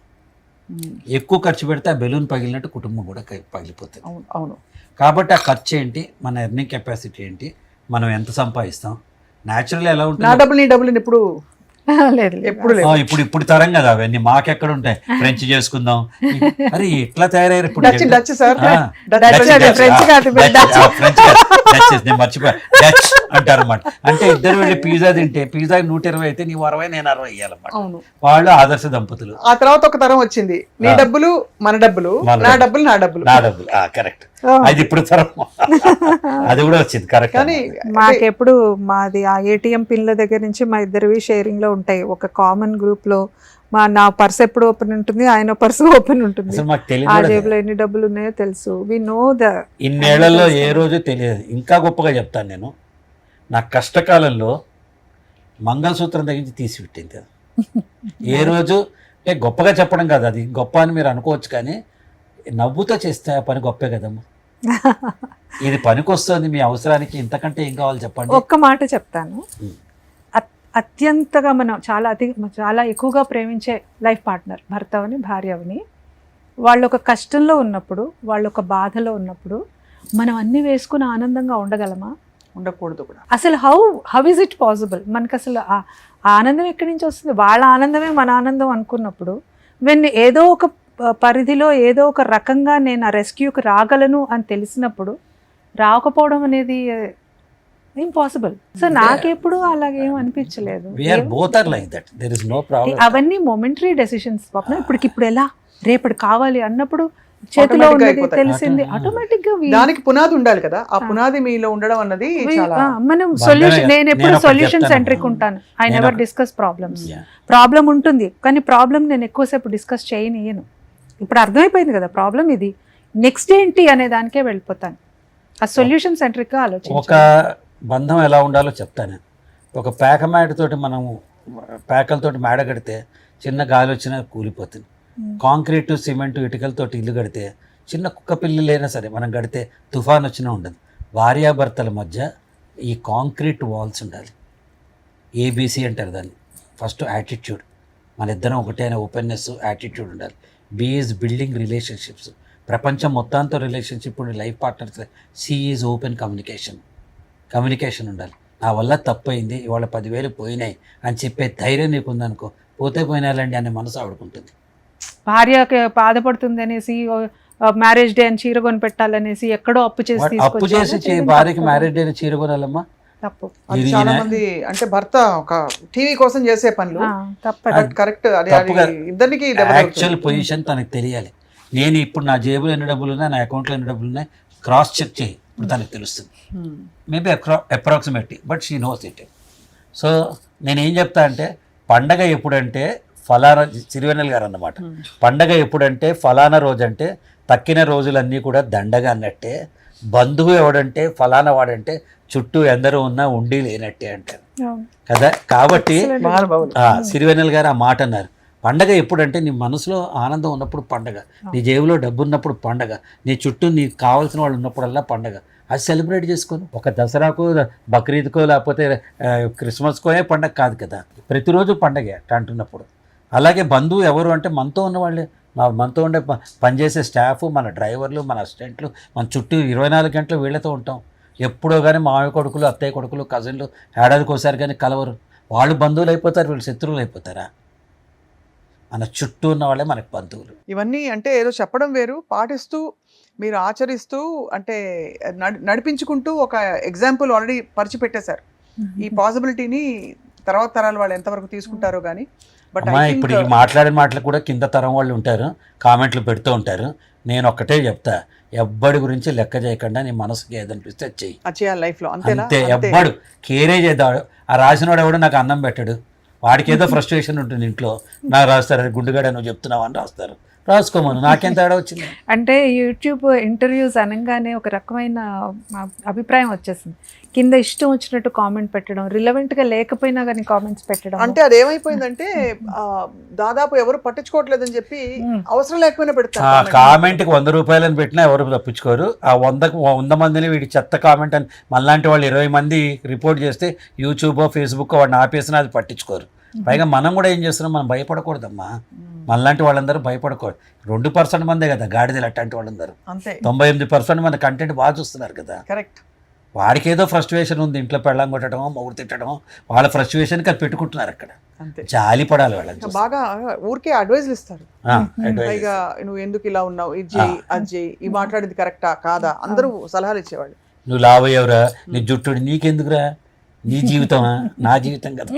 ఎక్కువ ఖర్చు పెడితే ఆ బెలూన్ పగిలినట్టు కుటుంబం కూడా పగిలిపోతుంది. అవును. కాబట్టి ఆ ఖర్చు ఏంటి, మన ఎర్నింగ్ కెపాసిటీ ఏంటి, మనం ఎంత సంపాదిస్తాం, న్యాచురల్ ఎలా ఉంటుంది. నా డబ్బులు నీ డబ్బులు ఎప్పుడు ఇప్పుడు తరం కదా అవన్నీ, మాకెక్కడ ఉంటాయి. ఫ్రెంచ్ చేసుకుందాం, అరే ఎట్లా తయారయ్యారు ఇప్పుడు. మర్చిపోయా, డచ్ అంటారు అన్నమాట. అంటే ఇద్దరు వెళ్ళి పిజ్జా తింటే పిజ్జా 120 అయితే నీవు 60, నేను 60 ఇవ్వాలన్నమాట. వాళ్ళు ఆదర్శ దంపతులు. ఆ తర్వాత ఒక తరం వచ్చింది, నీ డబ్బులు మన డబ్బులు, నా డబ్బులు నా డబ్బులు, నా డబ్బులు. కరెక్ట్, అది ఇప్పుడు తరం, అది కూడా వచ్చింది. కరెక్ట్. కానీ మాకెప్పుడు మాది ఆ ఏటీఎం పిన్ల దగ్గర నుంచి మా ఇద్దరివి షేరింగ్ లో ఉంటాయి. ఒక కామన్ గ్రూప్ లో నా పర్స్ ఎప్పుడు ఓపెన్ ఉంటుంది, ఆయన పర్స్ ఓపెన్ ఉంటుంది. ఆ జేబులో ఎన్ని డబ్బులు ఉన్నాయో తెలుసు. వి నో ద. ఇన్నేళ్లలో ఏ రోజు తెలియదు. ఇంకా గొప్పగా చెప్తాను, నేను నా కష్టకాలంలో మంగళసూత్రం తగ్గించి తీసిపెట్టింది కదా. ఏ రోజు అంటే గొప్పగా చెప్పడం కాదు, అది గొప్ప అని మీరు అనుకోవచ్చు, కానీ నవ్వుతో చేస్తే ఆ పని గొప్పే కదమ్మా. ఇది పనికొస్తుంది మీ అవసరానికి, ఇంతకంటే ఏం కావాలి చెప్పండి. ఒక్క మాట చెప్తాను, అత్యంతగా మనం చాలా ఎక్కువగా ప్రేమించే లైఫ్ పార్ట్నర్, భర్త అవని భార్య అవని, వాళ్ళు ఒక కష్టంలో ఉన్నప్పుడు, వాళ్ళు ఒక బాధలో ఉన్నప్పుడు మనం అన్నీ వేసుకుని ఆనందంగా ఉండగలమా? ఉండకూడదు కూడా. అసలు హౌ ఇస్ ఇట్ పాసిబుల్? మనకు అసలు ఆ ఆనందం ఎక్కడి నుంచి వస్తుంది? వాళ్ళ ఆనందమే మన ఆనందం అనుకున్నప్పుడు ఏదో ఒక పరిధిలో ఏదో ఒక రకంగా నేను ఆ రెస్క్యూకి రాగలను అని తెలిసినప్పుడు రాకపోవడం అనేది ఇంపాసిబుల్. సో నాకెప్పుడు అలాగేం అనిపించలేదు. అవన్నీ మొమెంటరీ డెసిషన్స్ పాపం. ఇప్పటికిప్పుడు ఎలా, రేపటి కావాలి అన్నప్పుడు చేతిలో ఉన్నది తెలిసింది ఆటోమేటిక్ గా దానికి పునాది ఉండాలి కదా. ఆ పునాది మీలో ఉండడం అన్నది మనం సొల్యూషన్. నేను ఎప్పుడు సొల్యూషన్ సెంట్రిక్ ఉంటాను. I never discuss problems. Problem ఉంటుంది కానీ ప్రాబ్లం నేను ఎక్కువసేపు డిస్కస్ చేయనియను. ఇప్పుడు అర్థమైపోయింది కదా ప్రాబ్లం ఇది, నెక్స్ట్ ఏంటి అనే దానికే వెళ్ళిపోతాను. ఆ సొల్యూషన్ సెంట్రిక్ గా ఆలోచించాలి. ఒక బంధం ఎలా ఉండాలో చెప్తాను. ఒక పేక మేడతోటి మనము పేకలతోటి మేడ కడితే చిన్న గాలి వచ్చినా కూలిపోతుంది. కాంక్రీటు సిమెంటు ఇటుకలతోటి ఇల్లు కడితే చిన్న కుక్క పిల్లలైనా సరే మనం కడితే తుఫాన్ వచ్చినా ఉండదు. భార్యాభర్తల మధ్య ఈ కాంక్రీట్ వాల్స్ ఉండాలి. ఏబీసీ అంటారు దాన్ని. ఫస్ట్ యాటిట్యూడ్, మన ఇద్దరం ఒకటే అనే ఓపెన్నెస్ యాటిట్యూడ్ ఉండాలి. B is building relationships. ప్రపంచం మొత్తంతో రిలేషన్షిప్ ఉండి life partners. C is open communication ఉండాలి. నా వల్ల తప్పైంది, ఇవాళ 10,000 పోయినాయి అని చెప్పే ధైర్యం నీకు ఉందనుకో, పోతే పోయినాలండి అనే మనసు ఆడుకుంటుంది. భార్యకి బాధపడుతుంది అనేసి మ్యారేజ్ డే అని చీర కొని పెట్టాలనేసి ఎక్కడో అప్పు చేసి భార్యకి మ్యారేజ్ డే చీర కొనాలమ్మా తప్పు. చాలా మంది అంటే భర్త ఒక టీవీ కోసం చేసే పనులు కరెక్ట్. ఇద్దరికి యాక్చువల్ పొజిషన్ తనకు తెలియాలి. నేను ఇప్పుడు నా జేబులో ఎన్ని డబ్బులు ఉన్నాయి, నా అకౌంట్లో ఎన్ని డబ్బులు ఉన్నాయి, క్రాస్ చెక్ చేయి, ఇప్పుడు తనకు తెలుస్తుంది. Maybe approximately, but she knows it. So నేనేం చెప్తా అంటే, పండగ ఎప్పుడంటే ఫలానా, సిరివెన్నెల గారు అన్నమాట, పండగ ఎప్పుడంటే ఫలానా రోజు అంటే తక్కిన రోజులన్నీ కూడా దండగా అన్నట్టే, బంధువు ఎవడంటే ఫలానా వాడంటే చుట్టూ ఎందరూ ఉన్నా ఉండి లేనట్టే అంటారు కదా. కాబట్టి సిరివెన్నెల గారు ఆ మాట అన్నారు. పండగ ఎప్పుడంటే నీ మనసులో ఆనందం ఉన్నప్పుడు పండగ, నీ జేబులో డబ్బు ఉన్నప్పుడు పండగ, నీ చుట్టూ నీకు కావాల్సిన వాళ్ళు ఉన్నప్పుడల్లా పండగ. అది సెలబ్రేట్ చేసుకొని ఒక దసరాకో బక్రీద్కో లేకపోతే క్రిస్మస్కో పండగ కాదు కదా, ప్రతిరోజు పండగే అంటున్నప్పుడు. అలాగే బంధువు ఎవరు అంటే మనతో ఉన్నవాళ్ళే, మనతో ఉండే పనిచేసే స్టాఫ్, మన డ్రైవర్లు, మన అసిస్టెంట్లు, మన చుట్టూ 24 గంటలు వీళ్ళతో ఉంటాం. ఎప్పుడో కానీ మామయ్య కొడుకులు, అత్తయ్య కొడుకులు, కజిన్లు ఏడాదికి ఒకసారి కానీ కలవరు. వాళ్ళు బంధువులు అయిపోతారు, వీళ్ళు శత్రువులు అయిపోతారా? మన చుట్టూ ఉన్న వాళ్ళే మనకు బంధువులు. ఇవన్నీ అంటే ఏదో చెప్పడం వేరు, పాటిస్తూ మీరు ఆచరిస్తూ అంటే నడిపించుకుంటూ ఒక ఎగ్జాంపుల్ ఆల్రెడీ పరిచిపెట్టేశారు. ఈ పాసిబిలిటీని తర్వాత తరాల వాళ్ళు ఎంతవరకు తీసుకుంటారో కానీ. బట్ ఇప్పుడు ఈ మాట్లాడిన మాటలు కూడా కింద తరం వాళ్ళు ఉంటారు, కామెంట్లు పెడుతూ ఉంటారు. నేను ఒక్కటే చెప్తా, ఎవ్వడి గురించి లెక్క చేయకుండా నీ మనసుకి ఏదనిపిస్తే చెయ్యి లైఫ్లో అంతే. ఎవ్వడు కేరే చేద్దాడు. ఆ రాసినవాడు ఎవడు నాకు అన్నం పెట్టాడు, వాడికి ఏదో ఫ్రస్ట్రేషన్ ఉంటుంది ఇంట్లో, నాకు రాస్తారు గుండుగాడ నువ్వు చెప్తున్నావు అని రాస్తారు, రాసుకోమను, నాకేం తేడా వచ్చింది. అంటే యూట్యూబ్ ఇంటర్వ్యూస్ అనగానే ఒక రకమైన అభిప్రాయం వచ్చేసింది. కింద ఇష్టం వచ్చినట్టు కామెంట్ పెట్టడం, రిలవెంట్ గా లేకపోయినా కానీ కామెంట్స్ పెట్టడం. అంటే అదేమైపోయిందంటే దాదాపు ఎవరు పట్టించుకోవట్లేదని చెప్పి అవసరం లేకపోయినా పెడతారు. కామెంట్ కి 100 రూపాయలని పెట్టినా ఎవరు తప్పించుకోరు. ఆ 100 మందిని వీడి చెత్త కామెంట్ అని మనలాంటి వాళ్ళు 20 మంది రిపోర్ట్ చేస్తే యూట్యూబ్ ఫేస్బుక్ వాడిని ఆపేసినా అది పట్టించుకోరు. పైగా మనం కూడా ఏం చేస్తున్నాం, మనం భయపడకూడదమ్మా. మనలాంటి వాళ్ళందరూ భయపడకూడదు. 2% మందే కదా గాడిదలు అట్లాంటి వాళ్ళందరూ. 98% మంది కంటెంట్ బాగా చూస్తున్నారు కదా. కరెక్ట్. వాడికి ఏదో ఫ్రస్ట్రేషన్ ఉంది, ఇంట్లో పెళ్ళం కొట్టడం, మొగుడు తిట్టడం, వాళ్ళ ఫ్రస్ట్రేషన్కి అది పెట్టుకుంటున్నారు అక్కడ. జాలి పడాలి వాళ్ళని. బాగా ఊరికే అడ్వైజ్లు ఇస్తారు. పైగా నువ్వు ఎందుకు ఇలా ఉన్నావు, ఇది చేయి, అది చేయి, ఈ మాట్లాడేది కరెక్టా కాదా, అందరూ సలహాలు ఇచ్చేవాళ్ళు. నువ్వు లావయ్యవరా, నీ జుట్టుడు నీకెందుకురా, నీ జీవితమా, నా జీవితం కదా.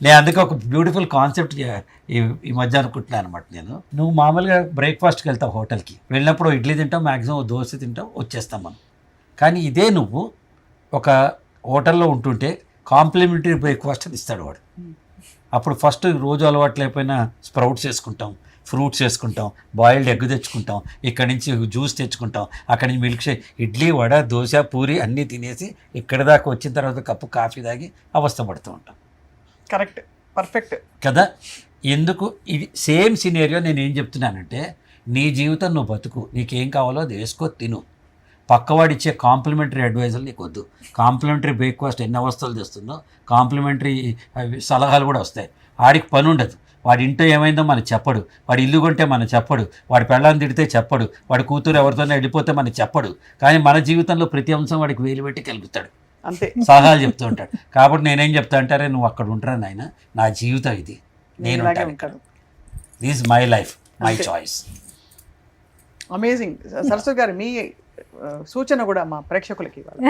నేను అందుకే ఒక బ్యూటిఫుల్ కాన్సెప్ట్ ఈ మధ్య అనుకుంటున్నాను అనమాట. నువ్వు మామూలుగా బ్రేక్ఫాస్ట్కి వెళ్తావు, హోటల్కి వెళ్ళినప్పుడు ఇడ్లీ తింటావు, మ్యాక్సిమం దోశ తింటావు, వచ్చేస్తాం మనం. కానీ ఇదే నువ్వు ఒక హోటల్లో ఉంటుంటే కాంప్లిమెంటరీ బ్రేక్ఫాస్ట్ అని ఇస్తాడు వాడు. అప్పుడు ఫస్ట్ రోజు అలవాటు లేకపోయినా స్ప్రౌట్స్ వేసుకుంటాం, ఫ్రూట్స్ వేసుకుంటాం, బాయిల్డ్ ఎగ్ తెచ్చుకుంటాం, ఇక్కడి నుంచి జ్యూస్ తెచ్చుకుంటాం, అక్కడి నుంచి మిల్క్ షేక్, ఇడ్లీ, వడ, దోశ, పూరి అన్నీ తినేసి ఇక్కడి దాకా వచ్చిన తర్వాత కప్పు కాఫీ తాగి అవస్థపడుతూ ఉంటాం. కరెక్ట్, పర్ఫెక్ట్ కదా. ఎందుకు ఇది సేమ్ సినేరియో. నేను ఏం చెప్తున్నానంటే, నీ జీవితం నువ్వు బతుకు, నీకేం కావాలో అది వేసుకో, తిను. పక్కవాడిచ్చే కాంప్లిమెంటరీ అడ్వైజులు నీకు వద్దు. కాంప్లిమెంటరీ బ్రేక్ఫాస్ట్ ఎన్ని అవస్థలు తెస్తుందో కాంప్లిమెంటరీ సలహాలు కూడా వస్తాయి. వాడికి పని ఉండదు, వాడి ఇంట్లో ఏమైందో మనకు చెప్పడు, వాడి ఇల్లు కొంటే మనకు చెప్పడు, వాడి పెళ్ళాన్ని తిడితే చెప్పడు, వాడి కూతురు ఎవరితోనే వెళ్ళిపోతే మనకు చెప్పడు. కానీ మన జీవితంలో ప్రతి అంశం వాడికి వేలు పెట్టి కలుపుతాడు. అంతే. సలహాలు చెప్తూ ఉంటాడు. కాబట్టి నేనేం చెప్తా అంటారే, నువ్వు అక్కడ ఉంటారా నాయన, నా జీవితం ఇది, నేను ఇలాగే ఉంటాను, ఉంటాను. దిస్ మై లైఫ్, మై అంతే. చాయిస్. అమేజింగ్. సరస్వతి గారు, మీ సూచన కూడా మా ప్రేక్షకులకి ఇవ్వాలి.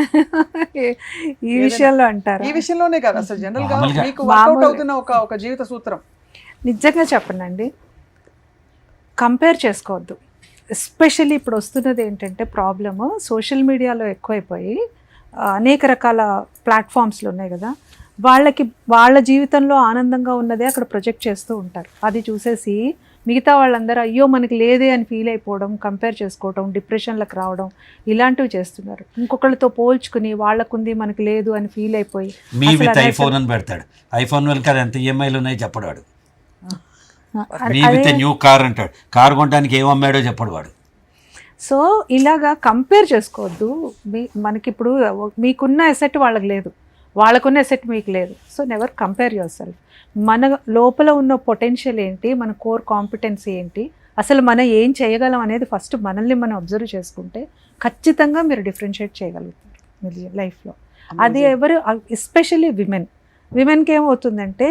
ఈ విషయంలో అంటారా? ఈ విషయంలోనే కాదు, అసలు జనరల్ గా మామూలుగా. మీకు వర్కౌట్ మామూలు. అవుతున్న ఒక జీవిత సూత్రం. నిజంగా చెప్పనండి, కంపేర్ చేసుకోవద్దు. ఎస్పెషల్లీ ఇప్పుడు వస్తున్నది ఏంటంటే ప్రాబ్లము, సోషల్ మీడియాలో ఎక్కువైపోయి అనేక రకాల ప్లాట్ఫామ్స్లు ఉన్నాయి కదా, వాళ్ళ జీవితంలో ఆనందంగా ఉన్నదే అక్కడ ప్రొజెక్ట్ చేస్తూ ఉంటారు. అది చూసేసి మిగతా వాళ్ళందరూ అయ్యో మనకి లేదే అని ఫీల్ అయిపోవడం, కంపేర్ చేసుకోవడం, డిప్రెషన్లకు రావడం, ఇలాంటివి చేస్తున్నారు. ఇంకొకళ్ళతో పోల్చుకుని వాళ్ళకుంది మనకి లేదు అని ఫీల్ అయిపోయి మీ అసలు విత్ అదే ఐఫోన్ అని పెడతాడు. ఐఫోన్ వెనక అది ఎంత ఈఎంఐలు ఉన్నాయి చెప్పడు వాడు. మీ అదే. విత్ న్యూ కార్ అంటాడు. కార్ కొనడానికి ఏం అమ్మాడో చెప్పడు వాడు. సో ఇలాగా కంపేర్ చేసుకోవద్దు. మనకి ఇప్పుడు మీకున్న ఎసెట్ వాళ్ళకి లేదు, వాళ్ళకున్న ఎసెట్ మీకు లేదు. So never compare your self. మన లోపల ఉన్న పొటెన్షియల్ ఏంటి, మన కోర్ కాంపిటెన్సీ ఏంటి, అసలు మనం ఏం చేయగలం అనేది ఫస్ట్ మనల్ని మనం అబ్జర్వ్ చేసుకుంటే ఖచ్చితంగా మీరు డిఫరెన్షియేట్ చేయగలుగుతారు మీ లైఫ్లో. అది ఎవరు, ఎస్పెషల్లీ విమెన్కి ఏమవుతుందంటే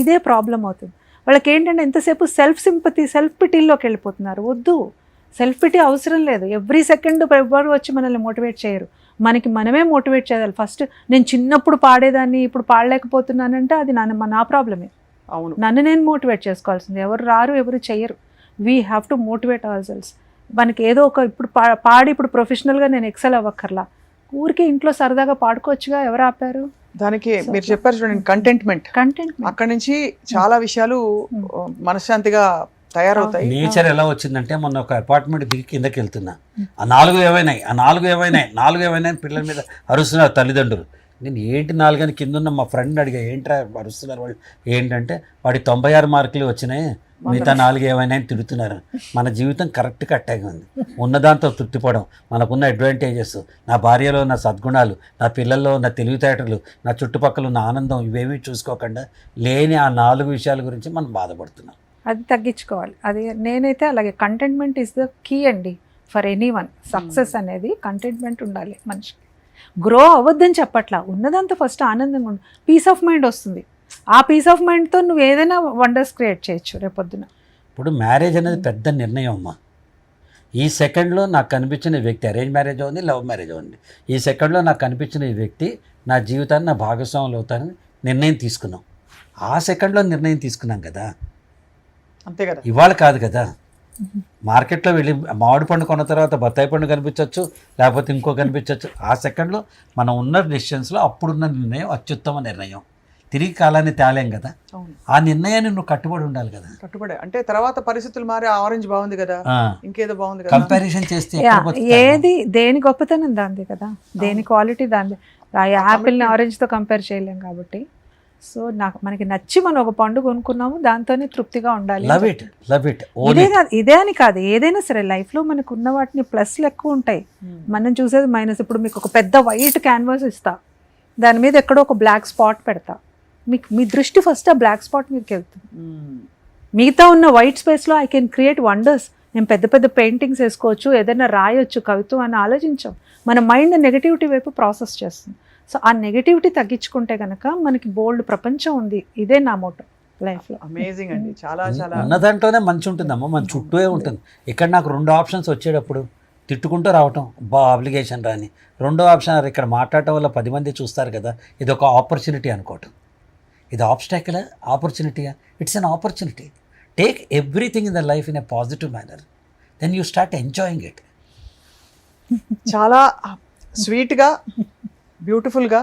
ఇదే ప్రాబ్లం అవుతుంది. వాళ్ళకి ఏంటంటే ఎంతసేపు సెల్ఫ్ సింపతి, సెల్ఫ్ పిటీల్లోకి వెళ్ళిపోతున్నారు. వద్దు, సెల్ఫ్ పిటీ అవసరం లేదు. ఎవ్రీ సెకండ్ ఎవరు వచ్చి మనల్ని మోటివేట్ చేయరు, మనకి మనమే మోటివేట్ చేయాలి. ఫస్ట్ నేను చిన్నప్పుడు పాడేదాన్ని ఇప్పుడు పాడలేకపోతున్నానంటే అది నా ప్రాబ్లమే. అవును. నన్ను నేను మోటివేట్ చేసుకోవాల్సింది. ఎవరు రారు, ఎవరు చెయ్యరు. We have to motivate hour cells. మనకి ఏదో ఒక ఇప్పుడు పాడి ఇప్పుడు ప్రొఫెషనల్గా నేను ఎక్సెల్ అవ్వక్కర్లా, ఊరికే ఇంట్లో సరదాగా పాడుకోవచ్చుగా, ఎవరు ఆపారు? దానికి మీరు చెప్పారు చూడండి, కంటెంట్. అక్కడి నుంచి చాలా విషయాలు మనశ్శాంతిగా తయారవుతాయి. నేచర్ ఎలా వచ్చిందంటే, మొన్న ఒక అపార్ట్మెంట్ దిగి కిందకి వెళ్తున్నా, ఆ నాలుగు ఏమైనాయి పిల్లల మీద అరుస్తున్నారు తల్లిదండ్రులు. నేను ఏంటి నాలుగని కింద ఉన్న మా ఫ్రెండ్ అడిగా, ఏంట్రా అరుస్తున్నారు వాళ్ళు? ఏంటంటే వాడి 96 మార్కులు వచ్చినాయి, మిగతా 4 ఏమైనా తిడుతున్నారు. మన జీవితం కరెక్ట్గా అట్టాగే ఉంది. ఉన్నదాంతో తృప్తిపడడం, మనకున్న అడ్వాంటేజెస్, నా భార్యలో ఉన్న సద్గుణాలు, నా పిల్లల్లో ఉన్న తెలివితేటలు, నా చుట్టుపక్కల ఉన్న ఆనందం, ఇవేమీ చూసుకోకుండా లేని ఆ 4 విషయాల గురించి మనం బాధపడుతున్నాం. అది తగ్గించుకోవాలి. అది నేనైతే అలాగే, కంటెంట్మెంట్ ఈజ్ ద కీ అండి ఫర్ ఎనీ వన్. సక్సెస్ అనేది కంటెంట్మెంట్ ఉండాలి మనిషికి. గ్రో అవ్వద్దని చెప్పట్లా, ఉన్నదంతా ఫస్ట్ ఆనందంగా ఉండు. పీస్ ఆఫ్ మైండ్ వస్తుంది. ఆ పీస్ ఆఫ్ మైండ్తో నువ్వు ఏదైనా వండర్స్ క్రియేట్ చేయొచ్చు రేపొద్దున. ఇప్పుడు మ్యారేజ్ అనేది పెద్ద నిర్ణయం అమ్మా. ఈ సెకండ్లో నాకు కనిపించిన వ్యక్తి, అరేంజ్ మ్యారేజ్ ఉంది, లవ్ మ్యారేజ్ ఉంది, ఈ సెకండ్లో నాకు కనిపించిన ఈ వ్యక్తి నా జీవితాన్ని నా భాగస్వాములు అవుతానని నిర్ణయం తీసుకున్నాం. ఆ సెకండ్లో నిర్ణయం తీసుకున్నాం కదా, అంతే కదా. ఇవాళ కాదు కదా. మార్కెట్లో వెళ్ళి మామిడి పండు కొన్న తర్వాత బత్తాయి పండు కనిపించవచ్చు, లేకపోతే ఇంకో కనిపించవచ్చు. ఆ సెకండ్లో మనం ఉన్న డెసిషన్స్లో అప్పుడున్న నిర్ణయం అత్యుత్తమ నిర్ణయం. తిరిగి కాలాన్ని తేలేం కదా. ఆ నిర్ణయాన్ని నువ్వు కట్టుబడి ఉండాలి కదా. కట్టుబడి అంటే తర్వాత పరిస్థితులు మారి ఆరెంజ్ బాగుంది కదా, ఇంకేదో బాగుంది కదా, కంపారిజన్ చేస్తే ఏది దేని గొప్పతనం దాంది కదా, దేని క్వాలిటీ దాంది. ఆ యాపిల్ని ఆరెంజ్తో కంపేర్ చేయలేం కాబట్టి. సో మనకి నచ్చి మనం ఒక పండు కొనుక్కున్నాము, దాంతోనే తృప్తిగా ఉండాలి. Love it. ఇదే అని కాదు, ఏదైనా సరే లైఫ్లో మనకు ఉన్న వాటిని ప్లస్లు ఎక్కువ ఉంటాయి, మనం చూసేది మైనస్. ఇప్పుడు మీకు ఒక పెద్ద వైట్ క్యాన్వాస్ ఇస్తా, దాని మీద ఎక్కడో ఒక బ్లాక్ స్పాట్ పెడతా, మీ దృష్టి ఫస్ట్ ఆ బ్లాక్ స్పాట్ మీదకి వెళ్తుంది. మిగతా ఉన్న వైట్ స్పేస్లో ఐ కెన్ క్రియేట్ వండర్స్. నేను పెద్ద పెద్ద పెయింటింగ్స్ వేసుకోవచ్చు, ఏదైనా రాయొచ్చు, కవిత్వం అని ఆలోచించాం. మన మైండ్ నెగటివిటీ వైపు ప్రాసెస్ చేస్తుంది. సో ఆ నెగటివిటీ తగ్గించుకుంటే కనుక మనకి బోల్డ్ ప్రపంచం ఉంది. ఇదే నా మోటో లైఫ్లో. అమేజింగ్ అండి. చాలా చాలా ఉన్న దాంట్లోనే మంచి ఉంటుందమ్మా, మన చుట్టూ ఉంటుంది. ఇక్కడ నాకు 2 ఆప్షన్స్ వచ్చేటప్పుడు తిట్టుకుంటూ రావటం, అప్లికేషన్ రాని. 2వ ఆప్షన్ ఇక్కడ మాట్లాడటం వల్ల 10 మంది చూస్తారు కదా, ఇది ఒక ఆపర్చునిటీ అనుకోవటం. ఇది ఆబ్స్టాకిల్, ఆపర్చునిటీయా? It's an opportunity. Take everything in the life in a positive manner, then you start enjoying it. చాలా స్వీట్గా, బ్యూటిఫుల్గా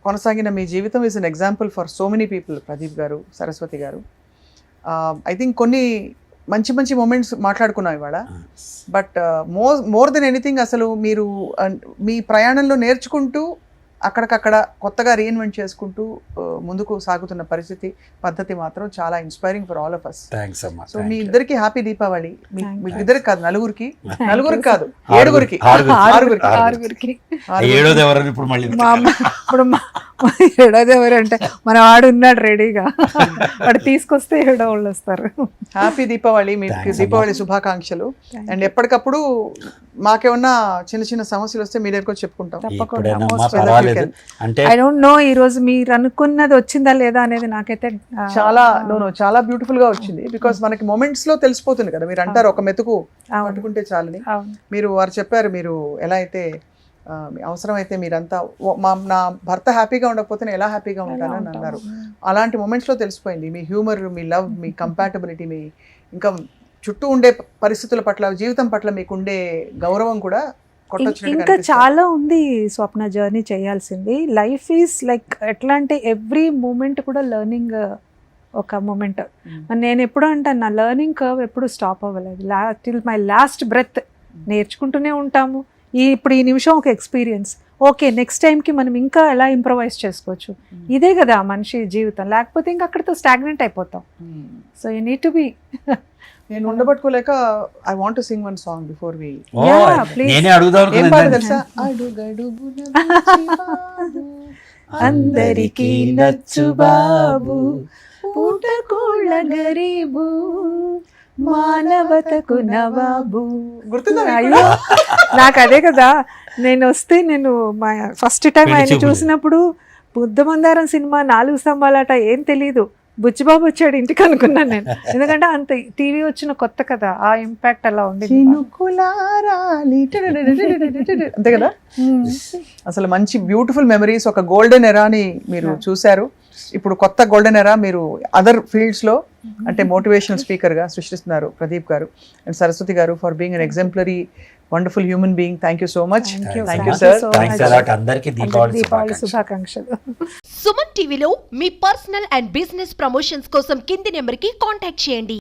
కొనసాగిన మీ జీవితం is an example for so many people. Pradeep garu, Saraswati గారు, ఐ థింక్ కొన్ని మంచి మంచి మూమెంట్స్ మాట్లాడుకున్నాం ఇవాళ. బట్ మోర్ దెన్ ఎనీథింగ్, అసలు మీరు మీ ప్రయాణంలో నేర్చుకుంటూ అక్కడికక్కడ కొత్తగా రీఇన్వెంట్ చేసుకుంటూ ముందుకు సాగుతున్న పద్ధతి మాత్రం చాలా inspiring for all of us. Thanks అమ్మా. సో మీ ఇద్దరికి హ్యాపీ దీపావళి. మీకు ఇద్దరికి కాదు, నలుగురికి కాదు, 7గురికి. ఆరుగురికి. ఏడోది ఎవరని ఇప్పుడు మళ్ళీ ఇప్పుడు ఏడోది ఎవరంటే మన వాడు ఉన్నాడు రెడీగా, వాడు తీసుకొస్తే ఏడో వాళ్ళు వస్తారు. హ్యాపీ దీపావళి, మీకు Thanks దీపావళి శుభాకాంక్షలు. అండ్ ఎప్పటికప్పుడు మాకేమన్నా చిన్న చిన్న సమస్యలు వస్తే మీ దగ్గరకు చెప్పుకుంటాం. తప్పకుండా. ఎప్పుడైనా most మా welcome పర్వాలేదు you అంటే ఐ డోంట్ నో ఈ రోజు మీరు అనుకున్నది వచ్చిందా లేదా అనేది నాకైతే చాలా చాలా బ్యూటిఫుల్ గా వచ్చింది. బికాస్ మనకి మొమెంట్స్ లో తెలిసిపోతుంది కదా. మీరు అంటారు ఒక మెతుకు పట్టుకుంటే చాలని. అవును. మీరు వారు చెప్పారు, మీరు ఎలా అయితే అవసరమైతే మీరంతా నా భర్త హ్యాపీగా ఉండకపోతే నేను ఎలా హ్యాపీగా ఉంటానని అన్నారు. అలాంటి మొమెంట్స్లో తెలిసిపోయింది మీ హ్యూమర్, మీ లవ్, మీ కంపాటబిలిటీ, మీ ఇంకా చుట్టూ ఉండే పరిస్థితుల పట్ల, జీవితం పట్ల మీకు ఉండే గౌరవం కూడా ఇంకా చాలా ఉంది స్వప్న జర్నీ చేయాల్సింది. లైఫ్ ఈజ్ లైక్ ఎట్లా అంటే ఎవ్రీ మూమెంట్ కూడా లెర్నింగ్ ఒక మూమెంట్. నేను ఎప్పుడు అంటాను, నా లెర్నింగ్ కర్వ్ ఎప్పుడు స్టాప్ అవ్వలేదు. టిల్ మై లాస్ట్ బ్రెత్ నేర్చుకుంటూనే ఉంటాము. ఇప్పుడు ఈ నిమిషం ఒక ఎక్స్పీరియన్స్, ఓకే నెక్స్ట్ టైంకి మనం ఇంకా ఎలా ఇంప్రవైజ్ చేసుకోవచ్చు. ఇదే కదా మనిషి జీవితం, లేకపోతే ఇంకా అక్కడితో స్టాగ్నెంట్ అయిపోతాం. So you need to be. నేను ఉండబట్టుకోలేక I want to sing one song before we. Yeah, please. నేనే అడుగుదాం ఏం పాట అనుకున్నాను. తెలుసా? అందరికీ నచ్చు బాబు, పూటకోళ్ళ గరీబు, మానవతకు నవాబు. గుర్తుందా మీకు? అయ్యో నాకు అదే కదా. నేను వస్తే నేను ఫస్ట్ టైం ఆయన పెళ్లి చూసినప్పుడు బుద్ధమందారం సినిమా 4 స్తంభాలట ఏం తెలీదు, బుచ్చిబాబు వచ్చాడు ఇంటికి అనుకున్నాను నేను. ఎందుకంటే అంత టీవీ వచ్చిన కొత్త కదా, ఆ ఇంపాక్ట్ అలా ఉండేది. అంతే కదా. అసలు మంచి బ్యూటిఫుల్ మెమరీస్, ఒక గోల్డెన్ ఎరాని మీరు చూశారు. ఇప్పుడు కొత్త గోల్డెన్ ఎరా మీరు అదర్ ఫీల్డ్స్ లో అంటే మోటివేషనల్ స్పీకర్ గా సృష్టిస్తున్నారు ప్రదీప్ గారు. అండ్ సరస్వతి గారు, for being an exemplary wonderful human being. Thank you so much. Thank you sir. Thanks a lot. అందరికీ దీపావళి శుభాకాంక్షలు. సుమన్ టీవీలో మీ పర్సనల్ అండ్ బిజినెస్ ప్రమోషన్స్ కోసం కింది నెంబర్కి కాంటాక్ట్ చేయండి.